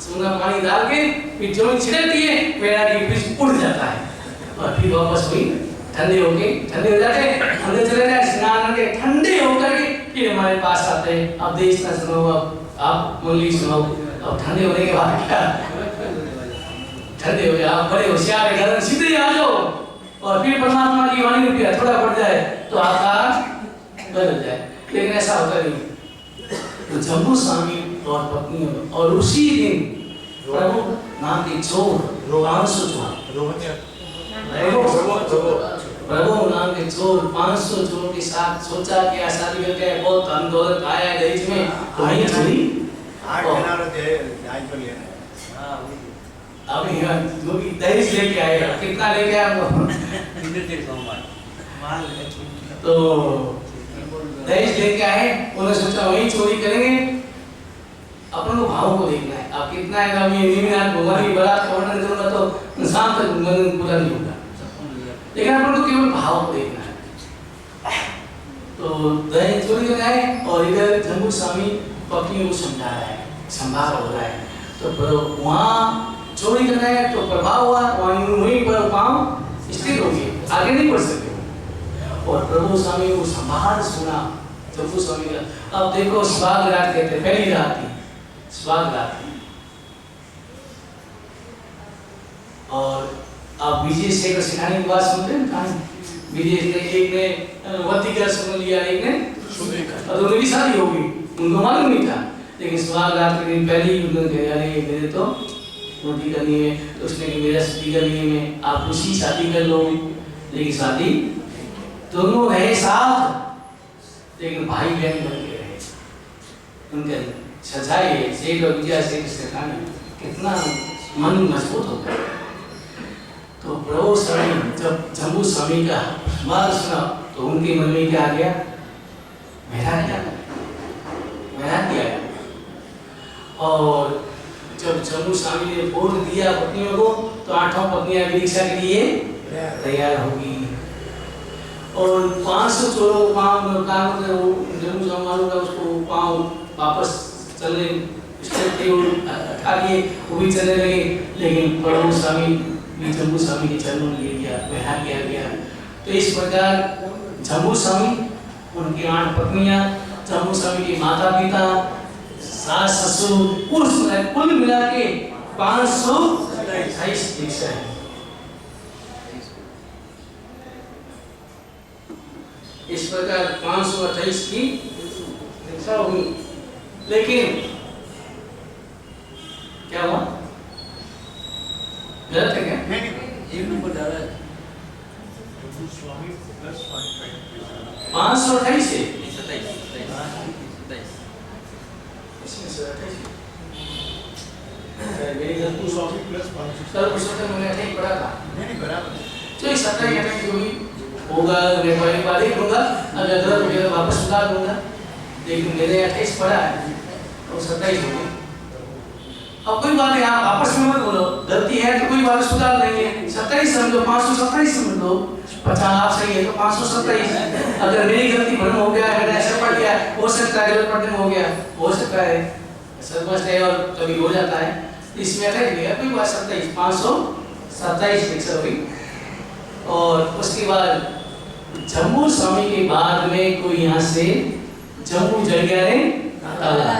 सोना पानी डाल के फिर जमीन छिड़कती है, वैराग्य फिर उड़ जाता है और फिर वापस वही ठंडे हो जाते हैं, अंदर चले जाए, स्नान करके ठंडे होकर के फिर हमारे पास आते हैं। अब देश ना सुनो, अब आप मुरली सुनो, अब ठंडे होने के बाद क्या, ठंडे हो जाए, आप बड़े होशियार है, घर सीधे आ जाओ और फिर परमात्मा की वाणी रुपया थोड़ा पड़ जाए तो आपका बदल जाए, लेकिन ऐसा होता नहीं। तो जम्मू स्वामी और पत्नी और उसी दिन प्रभु नाम के चोर रोहांसु प्रभु नाम के चोर 500 चोरों के साथ सोचा कि शादी करके बहुत धन दौलत आया है दहेज में, वहीं चोरी 8 दिनार दहेज पर लेना है। अब यहाँ जो भी दहेज लेके आए, कितना लेके आए वो, तो दहेज लेके आए, उन्होंने सोचा वहीं चोरी करेंगे, अपन को भाव को देखना है, अब कितना है, अब ये निमिनाथ भगवान की बारात का वर्णन करूंगा तो शाम तक मन पूरा नहीं होगा, लेकिन अपन को केवल भाव को देखना है। तो दहेज चोरी करना है और इधर जम्मू स्वामी पत्नियों को समझा रहा है, संभाल हो रहा है, तो वहाँ चोरी करना है तो प्रभाव हुआ, वहीं पर पाँव स्थिर हो गए, आगे नहीं बढ़ सकते। और प्रभु स्वामी को संभाल सुना जम्मू स्वामी का। अब देखो सुहाग रात कहते, पहली रात थी सुहाग रात थी, और अब विजय शेखर सिखाने की बात सुनते हैं कहानी, विजय एक ने वती का सुन लिया, एक ने और दोनों की शादी हो गई, उनको मालूम नहीं था, लेकिन सुहाग रात के दिन पहले ही उन्होंने कहा अरे मेरे तो रोटी करनी है, तो उसने कहा मेरा शादी करनी है, मैं आप उसी शादी कर लो, लेकिन शादी दोनों रहे साथ, लेकिन भाई बहन बन के रहे, उनके सच्चाई है। शेख और विजय शेख सिखाने कितना मन मजबूत होता है। तो प्रभु स्वामी जब जम्मू स्वामी का बात सुना तो उनके मन में क्या आ गया, वैराग्य आया। और जब जम्मू स्वामी ने बोध दिया पत्नियों को, तो 8 पत्नियां दीक्षा के लिए तैयार होगी, और 500 चोरों पाँव जम्मू स्वामी का उसको पाँव वापस चलने उठा लिए, वो भी चलने लगे, लेकिन प्रभु स्वामी जम्मू स्वामी के चरणों में गिर गया, वैराग्य आ गया। तो इस प्रकार जम्मू स्वामी, उनकी 8 पत्नियां, जम्मू स्वामी के माता पिता, सास ससुर, कुल मिला के 528 दीक्षा है। इस प्रकार 528 की दीक्षा हुई, लेकिन क्या हुआ, गलत है क्या? नहीं, एक नंबर डाला है। 528 है, 27। मेरी गलती हो। 200 प्लस 500 कल पुरुषोत्तम मैंने अटैक पढ़ा था। नहीं बराबर है। तो ये 27 अटैक जो भी होगा मैं पहले बार ही दूंगा, अगर गलत हो गया तो वापस सुधार दूंगा, लेकिन मैंने 28 पढ़ा है तो 27 हो गई। अब कोई बात नहीं, आप आपस में मत बोलो, गलती है तो कोई बात सुधार लेंगे। 27 समझो, 527 समझ लो, 50 आप सही है तो 527। अगर मेरी गलती भ्रम हो गया, मैंने ऐसा पढ़ लिया, हो सकता है गलत पढ़ने में हो गया, हो सकता है सर्वस्व है और कभी हो जाता है, इसमें अटैक लिया कोई बात। 27 527 लिख सकोगे। और उसके बाद जम्मू स्वामी के बाद में कोई यहाँ से जम्मू जल गया रे ताला।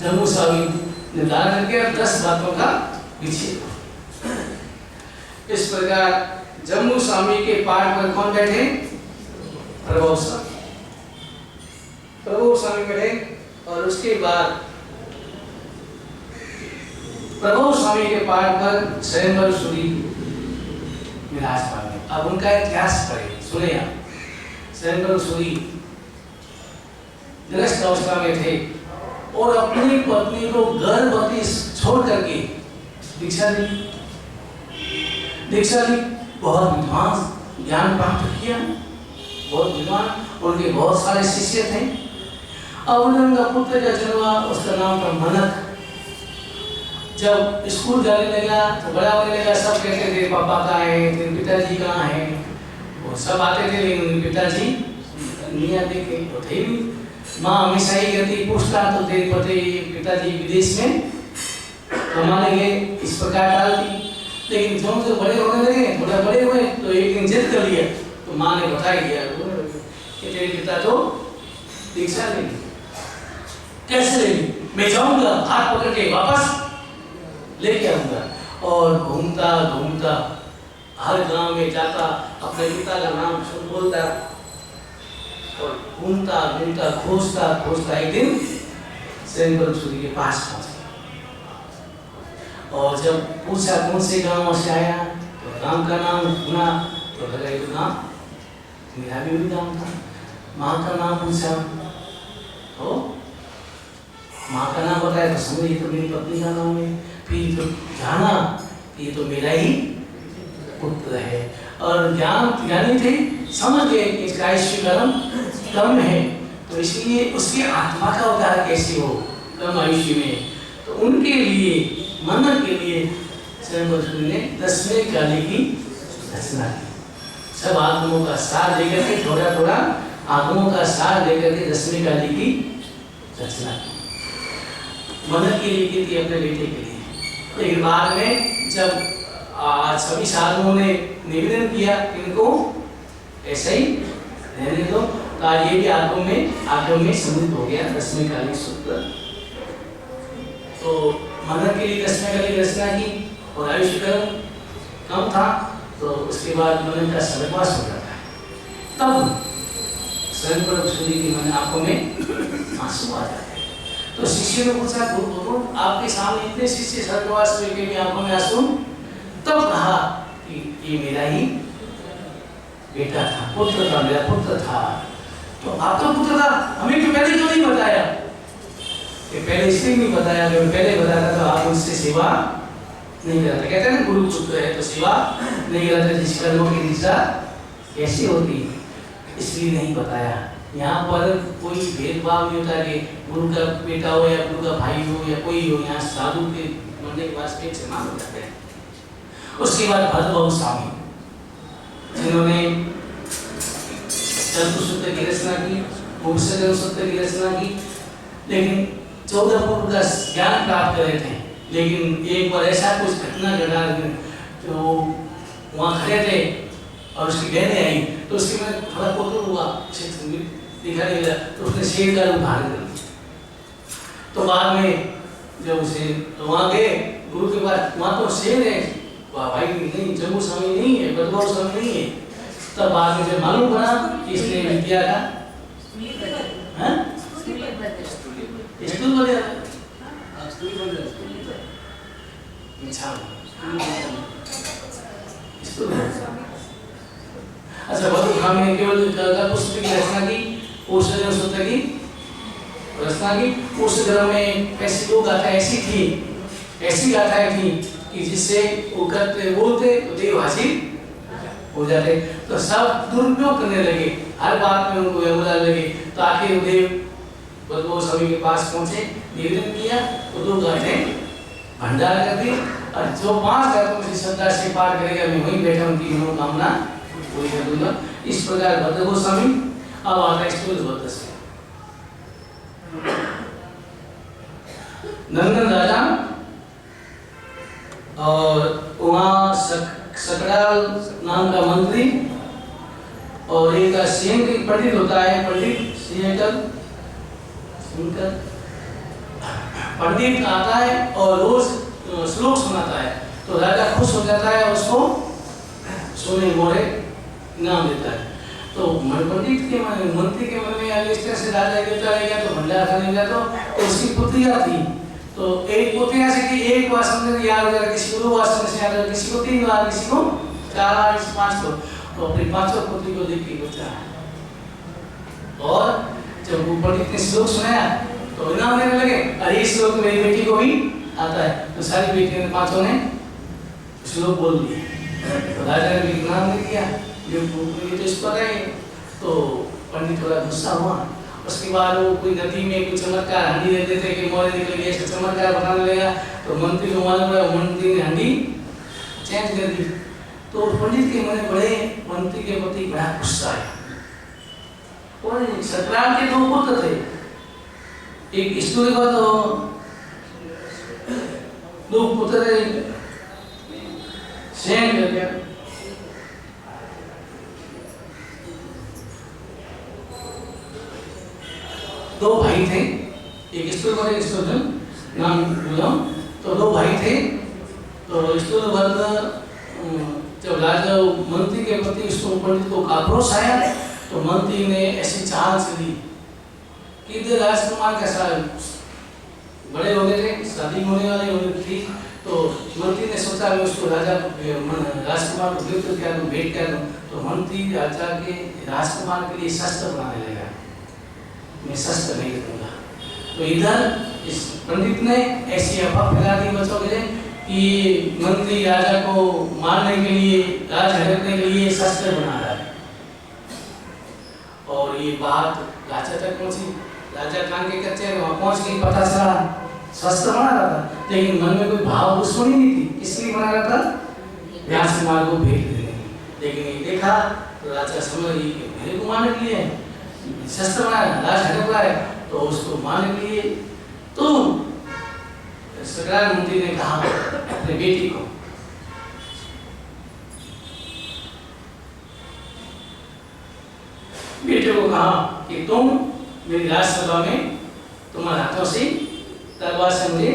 जम्मू स्वामी निर्धारण करके 10 बातों का विच्छेद। इस प्रकार जम्मू स्वामी के पाठ पर कौन बैठे? प्रभु स्वामी। प्रभु स्वामी बैठे और उसके बाद प्रभु स्वामी के पाठ पर स्वयंवर सूरी विराजमान है। अब उनका इतिहास पढ़े, सुने आप। स्वयंवर सूरी गृहस्थ अवस्था में थे और अपनी पत्नी को गर्भवती छोड़ करके दीक्षा ली। दीक्षा ली, बहुत विद्वान, ज्ञान प्राप्त किया, बहुत विद्वान, उनके बहुत सारे शिष्य थे। अब उनका पुत्र का जन्म हुआ, उसका नाम था मनक। जब स्कूल जाने लगा तो बड़ा होने लगा, सब कहते थे पापा कहाँ हैं, तेरे पिताजी कहाँ हैं, वो सब आते थे लेकिन पिताजी नहीं आते थे, वो थे भी। माँ हमेशा ही कहती, पूछता तो तेरे पते पिताजी विदेश में कमाने गए, इस प्रकार डालती। लेकिन जब से बड़े होने लगे, थोड़ा बड़े हुए तो एक दिन जिद कर लिया, तो माँ ने बता दिया कि तेरे पिता तो दीक्षा लेंगे। कैसे लेंगे? मैं जाऊंगा, हाथ पकड़ के वापस लेके आऊंगा। और घूमता घूमता हर गांव में जाता, अपने पिता का नाम बोलता और घूमता घूमता खोजता खोजता एक दिन स्वयंवर सूरी के पास पहुंचा। और जब पूछा कौन से गांव से आया, तो गांव का नाम सुना तो लगा ये गांव मेरा भी गांव था। माँ का नाम पूछा तो माँ का नाम बताया तो समझे ये तो मेरी पत्नी का नाम है। फिर तो जाना ये तो मेरा ही पुत्र है। और ज्ञानी थे, समझ गए कि इसका आयुष्य कम है, तो इसलिए उसकी आत्मा का उद्धार कैसे हो कम आयुष्य में। तो उनके लिए, मनन के लिए स्वयंवर सूरी ने 10वें काली की रचना की। सब आगमों का सार लेकर के, थोड़ा थोड़ा आगमों का सार लेकर के 10वें काली की रचना की। मनन के लिए की थी, अपने बेटे के लिए। लेकिन बाद में जब सभी साधुओं ने निवेदन किया इनको ऐसे ही रहने दो, तो आज ये भी आगम में सम्मिलित हो गया 10वें काली सूत्र। तो मनन के लिए 10वें काली की रचना की और आयुष्य कम था, तो उसके बाद मनन का स्वर्गवास हो जाता है। तब स्वयंवर सूरी की मन आंखों में आंसू आ जाते हैं। तो शिष्य ने पूछा, गुरु आपके सामने इतने शिष्य स्वर्गवास हुए कि आंखों में आंसू? तब कहा कि ये मेरा ही बेटा था, पुत्र था, मेरा पुत्र था। तो आपका पुत्र था, हमें तो पहले क्यों नहीं बताया? कि पहले इसलिए नहीं बताया, जब पहले बताया तो आप उससे सेवा नहीं कराते। कहते हैं ना गुरु पुत्र है तो सेवा नहीं कराते, जिस कर्मों की दिशा कैसी होती, इसलिए नहीं बताया। यहाँ पर कोई भेदभाव नहीं होता कि गुरु का बेटा हो या गुरु का भाई हो या कोई हो, यहाँ साधु के मरने के बाद पेट से मान हो जाते हैं। उसके बाद भद्रबाहु स्वामी जिन्होंने चतुर्थ सूत्र की रचना की, मुक्तसर सूत्र की रचना की, लेकिन 14 पूर्व का ज्ञान प्राप्त कर रहे थे। लेकिन एक बार ऐसा कुछ घटना घटा तो वहाँ खड़े थे और उसकी बहनें आई, तो उसके में थोड़ा कौतूहल हुआ, दिखा नहीं गया, तो उसने शेर का रूप धारण कर लिया। तो बाद में जब उसे वहाँ गए गुरु के पास, वहाँ तो शेर है, भाई नहीं, जम्मू स्वामी नहीं है, भद्रबाहु स्वामी नहीं है। तब बाद में जब मालूम पड़ा कि इसने विद्या का स्कूल बना, अच्छा भद्रबाहु स्वामी ने केवल पुस्तक की रचना की, पूर्वजन्म सूत्र की रचना की। उस ग्रह में ऐसी दो गाथा ऐसी थी ऐसी गाथाएं थी कि जिससे वो करते बोलते तो देव हासिल हो जाते। तो सब दुरुपयोग करने लगे, हर बात में उनको बोलने लगे। तो आखिर देव वो सभी के पास पहुंचे, निवेदन किया तो 2 गांठें भंडारा कर दी और जो 5 गांठों से श्रद्धा से पार करेगा मैं वहीं बैठा उनकी मनोकामना पूरी कर दूंगा। इस प्रकार भद्र गोस्वामी अब आता है स्थूलभद्र से। नंदन राजा और वहाँ सकराल नाम का मंत्री और एक सिंह पंडित होता है, पंडित पंडित आता है और रोज श्लोक सुनाता है। तो राजा खुश हो जाता है, उसको सोने मोरे इनाम देता है। तो पंडित के मन मंत्री के मन में अगर इस तरह से राजा देता रहेगा तो भंडारा खानेगा। तो उसकी पुत्रियां थी, तो एक पुत्रियां से कि एक बार समझ याद हो जाएगा, किसी को 2 बार समझ याद हो, किसी को 3 बार, किसी को 4 बार, 5 बार। तो अपनी 5वीं पुत्री को देख के बच्चा और जब वो पंडित ने श्लोक सुनाया तो इनाम देने लगे। अरे इस श्लोक मेरी बेटी को भी आता है। तो सारी बेटियों ने 5 ने श्लोक बोल दिए। तो राजा ने भी इनाम दे दिया, ये तो इस पर है। तो पंडित थोड़ा गुस्सा हुआ। उसके बाद वो कोई नदी में कुछ चमत्कार हंडी दे देते कि मोरे निकल गया, ऐसा चमत्कार बताने लगा। तो मंत्री को मालूम है, मंत्री ने हंडी चेंज कर दी। तो पंडित के मन में बड़े मंत्री के प्रति बड़ा गुस्सा है। और सकराल के 2 पुत्र थे, एक स्टोरी का तो 2 पुत्र थे, सेन कर गया। दो भाई थे, एक स्टोरी एक स्टोरी नाम बोला। तो 2 भाई थे। तो स्टोरी जब राजा मंत्री के प्रति उसको पंडित को आक्रोश आया तो मंत्री ने ऐसी चाल चली कि इधर राजकुमार कैसा बड़े हो गए थे, शादी होने वाली हो थी। तो मंत्री ने सोचा मैं उसको राजा राजकुमार को गिफ्ट क्या दूं, भेंट क्या दूं। तो मंत्री राजा के राजकुमार के लिए शस्त्र बनाने लगा, मैं शस्त्र नहीं दूंगा। तो इधर इस पंडित ने ऐसी अफवाह फैला दी बच्चों के लिए कि मंत्री राजा को मारने के लिए, राज हड़पने के लिए शस्त्र बना रहा है। और ये बात राजा तक पहुंची। राजा कान के कच्चे वहां पहुंच के पता चला शस्त्र बना रहा था, लेकिन मन में कोई भाव उसको नहीं थी। इसलिए बना रहा था राजकुमार को भेंट देने। लेकिन ये देखा तो राजा समझ गई कि मेरे को मारने के लिए शस्त्र बनाया, राज हड़प रहा है, तो उसको मारने के लिए। तो सकराल मंत्री ने कहा अपने बेटी को, बेटे को कहा कि तुम मेरी राजसभा में तुम्हारे हाथों से तलवार से मुझे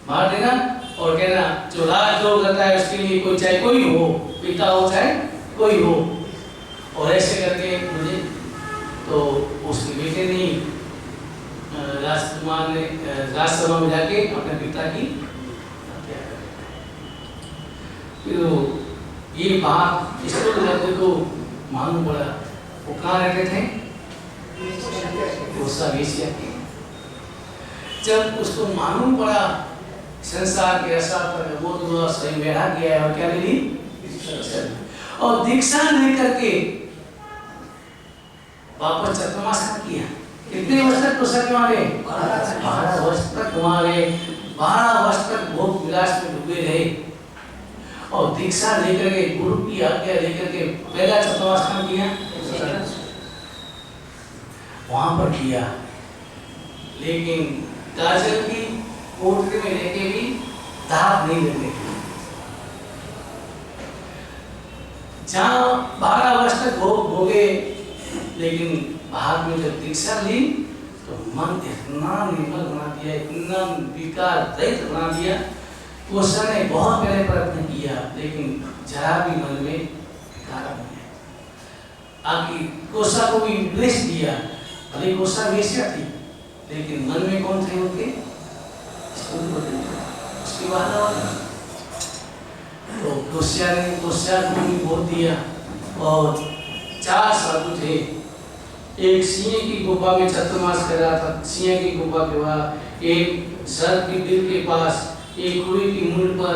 मार देना और कहना जो राजद्रोह करता है उसके लिए कोई चाहे कोई हो, पिता हो चाहे कोई हो। और ऐसे करके मुझे तो उसके बेटे ने राजकुमार ने राजसभा में जाके अपने पिता की हत्या कर दी। फिर ये बात स्थूलभद्र को मालूम पड़ा। वो कहाँ रहते थे? गुस्सा वेश्या के। जब उसको मालूम पड़ा संसार के ऐसा पर वो तो सही बैठा गया है और क्या ले ली और दीक्षा लेकर के वापस चतुर्मास किया। कितने वर्ष तक पुस्तक वहाँ गए? 12 वर्ष तक वहाँ गए। 12 वर्ष तक भोग विलास में डूबे रहे और दीक्षा लेकर के गुरु की आज्ञा लेकर के पहला चतुर्मास किया वहाँ पर किया। लेकिन काजल की कोठरी में रहकर भी दाग नहीं लगने की। जहाँ 12 वर्ष तक भोग भोगे, लेकिन बाद में जब दीक्षा ली तो मन इतना निर्मल बना दिया, इतना विकार रहित बना दिया। कोसा ने बहुत पहले प्रयत्न किया लेकिन जरा भी मन में विकार नहीं है। आखिर कोसा को भी उपदेश दिया, भले कोसा वेश्या थी लेकिन मन में कौन थे उनके? उसके बाद तो कोसा को भी बोल दिया। और 4 साधु थे। एक सिंह की गुफा में चतुर्मास कर रहा था। सिंह की गुफा के बाद एक सर की दिल के पास, एक कुएं की मूल पर,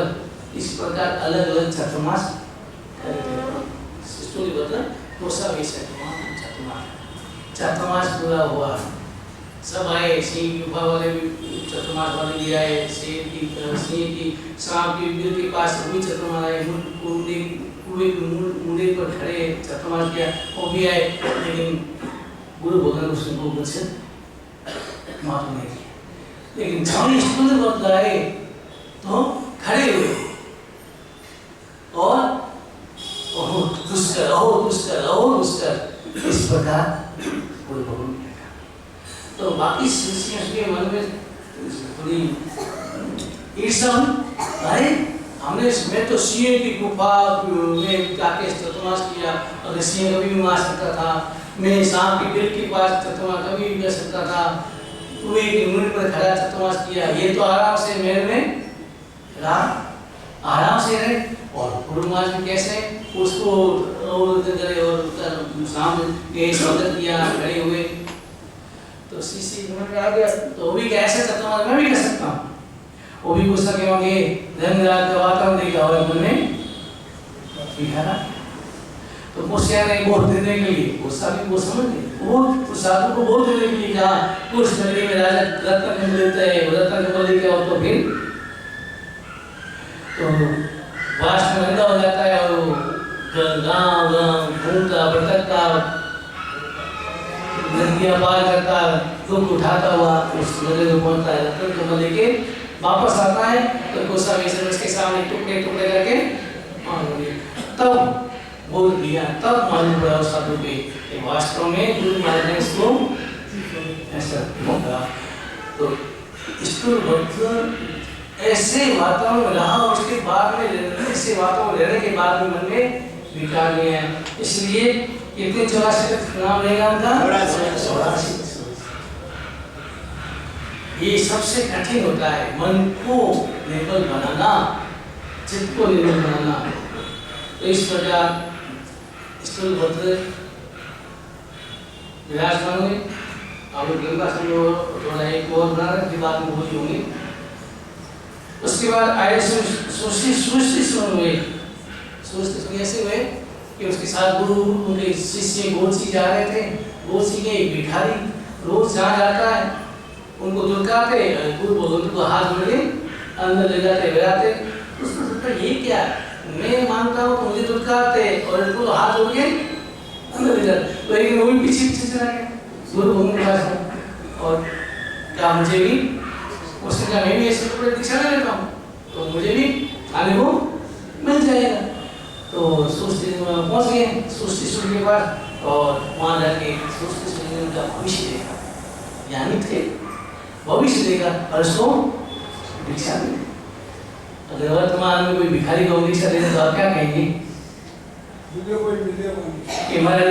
इस प्रकार अलग अलग चतुर्मास स्टोरी बता कोसा वैसे चतुर्मास पूरा हुआ। सब आए, सिंह की गुफा वाले भी चतुर्मास वाले भी आए, सिंह की सांप की दिल के पास भी चतुर्मास आए, कुएं के मुंडे पर खड़े चतुर्मास किया वो भी आए, लेकिन गुरु भगवान उसको मुझसे माफ नहीं किया। लेकिन जब स्टूल बदलाए तो खड़े हुए और दुष्कर इस प्रकार कोई भगवान नहीं। तो बाकी शिष्यों के मन में थोड़ी ईर्ष्या भाई हमने मैं तो सिंह की गुफा में जाके चतुर्मास किया, अगर सिंह कभी भी मार सकता था, मैं सांप की दिल के पास चतुर्मास कभी भी कर सकता था, कुएं की मूल पर खड़ा चतुर्मास किया, ये तो आराम से मेरे में आराम से रहे। और पूर्णमास में कैसे उसको और सामने स्वागत किया, खड़े हुए। तो शिष्य मन में आ गया, तो भी कैसे चतुर्मास मैं भी कर सकता हूँ। वो भी गुस्सा के होंगे, धन्यवाद वातावरण देखा हुआ तुमने बिहारा। तो मुझसे ने बहुत देने के लिए गुस्सा भी वो समझ गए, वो साधु को बहुत देने के लिए कहा, कुछ नगरी में राजा रत्न को मिलता है, रत्न को बोले क्या हो तो फिर तो वास में गंदा हो जाता है और गाँव घूमता भटकता नदियाँ पार करता दुख उठाता हुआ उस नगरी में पहुंचता है, रत्न को लेके वापस आता है। तो गुस्सा वैसे उसके सामने टुकड़े टुकड़े करके तब बोल दिया, तब मालूम पड़ा उस साधु पे वास्तव में गुरु महाराज ने इसको ऐसा बोला। तो स्टूल भक्त ऐसे वातावरण में रहा, उसके बाद में ऐसे वातावरण में रहने के बाद में मन में विकार नहीं है। इसलिए कितने 84 नाम रहेगा उनका 84। ये सबसे कठिन होता है, मन को निर्मल बनाना, चित्त को निर्मल बनाना। तो इस प्रकार स्थूल भद्र विराजमान हुए। अब गंगा संयोग थोड़ा एक और बना रहे, बाद में भूल होंगे। उसके बाद आए सुश्री हुए। ऐसे हुए कि उसके साथ गुरु उनके शिष्य गोची जा रहे थे। गोची के एक भिखारी रोज जहाँ जाता है उनको दुर्काते, गुरु भगवान को हाथ जोड़ के अंदर ले जाते गिराते। उसको सोचता ये क्या, मैं मानता हूँ तो मुझे दुर्काते और इनको हाथ जोड़ के अंदर ले जाते। लेकिन वो भी पीछे पीछे चला गया गुरु भगवान के पास। और क्या मुझे भी उसने कहा मैं भी ऐसे कपड़े दीक्षा ले लेता हूँ तो मुझे भी खाने को मिल जाएगा। तो सुश्री पहुँच गए सुश्री के पास और वहाँ जाके सुश्री ने उनका भविष्य देखा, यानी थे भविष्य देखा और उसको दीक्षा दी। अगर वर्तमान में कोई भिखारी को दीक्षा देने तो आप क्या कहेंगे कि हमारे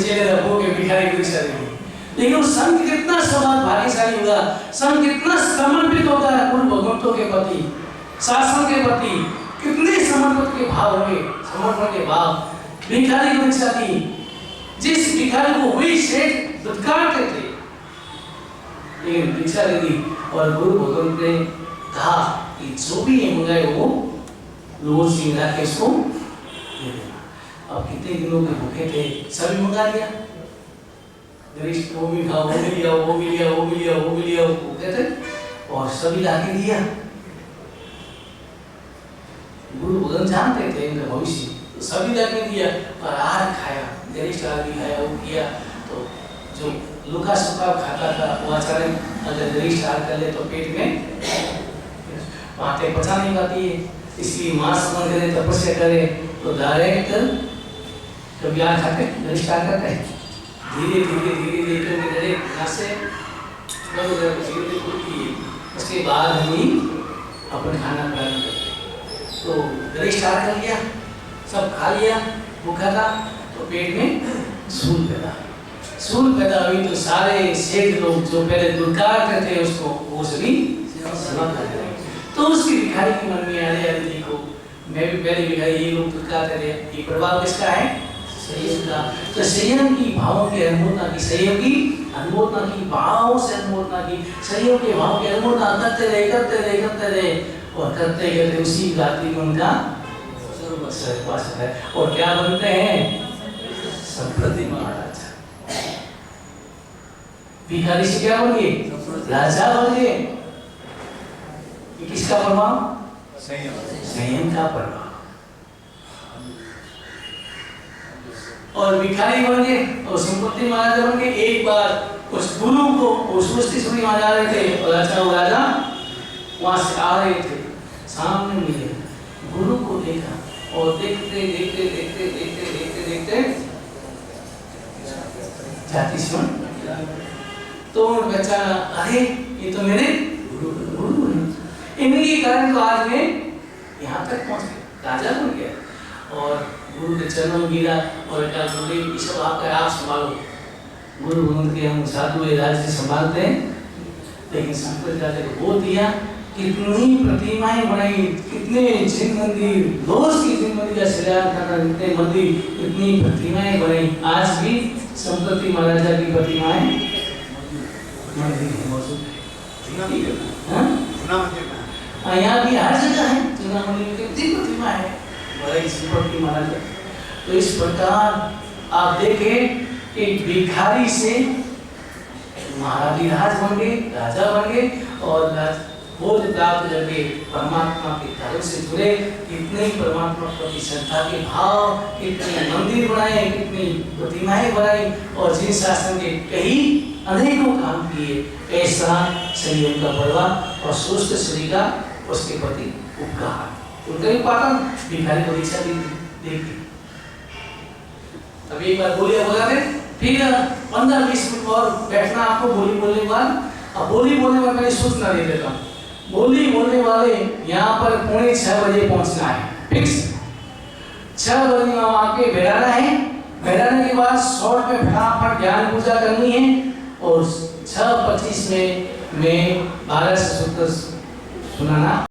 चेले रखो कि भिखारी को दीक्षा देंगे। लेकिन उस संत कितना स्वभाव भाग्यशाली होगा, संत कितना समर्पित होगा गुरु भगवंतों के प्रति, शासन के प्रति, कितने समर्पण के भाव होंगे, समर्पण के भाव। भिखारी को दीक्षा दी, जिस भिखारी को वही सेठ दुत्कारते थे लेकिन दीक्षा दे दी। और गुरु भगवंत ने कहा कि जो भी ये मंगाए वो रोज सिंगा के इसको दे देना। अब कितने दिनों के भूखे थे, सभी मंगा लिया, वो भी खाओ, वो भी लिया, वो भी लिया, वो भी लिया, वो भी लिया, भूखे थे और सभी लाके दिया। गुरु भगवान जानते थे इनका भविष्य, तो सभी लाके दिया और आहार खाया, गरिष्ठ आहार भी खाया, वो किया। तो जो लुका सुखा खाता था वो अचानक अगर गरिष्ठ आहार कर ले तो पेट में बातें पचा नहीं पाती है, इसलिए मांस बन करे, तपस्या करे तो डायरेक्ट कभी आहार खाते गरिष्ठ आहार करते हैं, धीरे धीरे धीरे धीरे धीरे से उसके बाद ही अपन खाना प्रारंभ करते। तो गरिष्ठ आहार कर लिया, सब खा लिया, भूखा था तो पेट में सूल पैदा हुई। तो सारे सेठ लोग जो पहले दुर्कारते थे उसको वो सभी सेवा कर रहे। तो उसकी भिखारी के मन में आने देखो मैं भी पहले भिखारी, ये लोग दुर्कारते थे, ये प्रभाव किसका है, तो संयम की भावों की अनुमोदना की, संयम की अनुमोदना की, भावों से अनुमोदना की, संयम के भाव की अनुमोदना करते रहे और करते करते उसी रात्रि में उनका स्वर्गवास है। और क्या बनते हैं? संप्रति महाराज। भिखारी से क्या बन गए? राजा बन गए। ये किसका प्रभाव? संयम का प्रभाव। और भिखारी बन गए और संपत्ति महाराजा बन गए। एक बार उस गुरु को उस सुनी आ रहे थे और राजा वहां से आ रहे थे, सामने मिले, गुरु को देखा और देखते जाति सुन तो बच्चा, अरे ये तो मेरे गुरु हैं। इन्हीं के कारण तो आज मैं यहाँ तक पहुँच गया, राजा बन गया। और गुरु के चरणों में गिरा और कहा, गुरुदेव ये सब आपका, आप संभालो। गुरु बोलते के हम साधु राज्य संभालते हैं, लेकिन संप्रदाय राजा को बोल दिया। कितनी प्रतिमाएं बनाई, कितने जिन मंदिर, रोज की जिन मंदिर का सृजन करना, कितने मंदिर, कितनी प्रतिमाएं बनाई। आज भी संपत्ति महाराजा की प्रतिमाएं मंदिर में मौजूद है। यहाँ भी हर जगह है, चुना मंदिर में कितनी प्रतिमा है, बड़ी संपत्ति महाराजा। तो इस प्रकार आप देखें कि भिखारी से महाराज बन गए, राजा बन गए और बोध प्राप्त करके परमात्मा के कार्यों से जुड़े। कितने परमात्मा प्रति श्रद्धा के भाव, कितने मंदिर बनाए, कितनी प्रतिमाएं बनाई और जिन शासन के कई अनेकों काम किए। ऐसा संयम का प्रभाव और सुस्त शरीर का उसके प्रति उपकार। उनका भी पालन भिखारी को दीक्षा दी। अब एक बार बोलिए बोला दे, फिर 15-20 मिनट और बैठना आपको बोली बोलने के बाद। अब बोली बोलने में मैंने सूचना दे देता हूँ, बोली बोलने वाले यहाँ पर 5:45 बजे पहुँचना है फिक्स। 6 बजे वहाँ आके बैठाना है। बैठाने के बाद शॉर्ट में फटाफट ज्ञान पूजा करनी है और 6:25 में मैं 12 से सूत्र सुनाना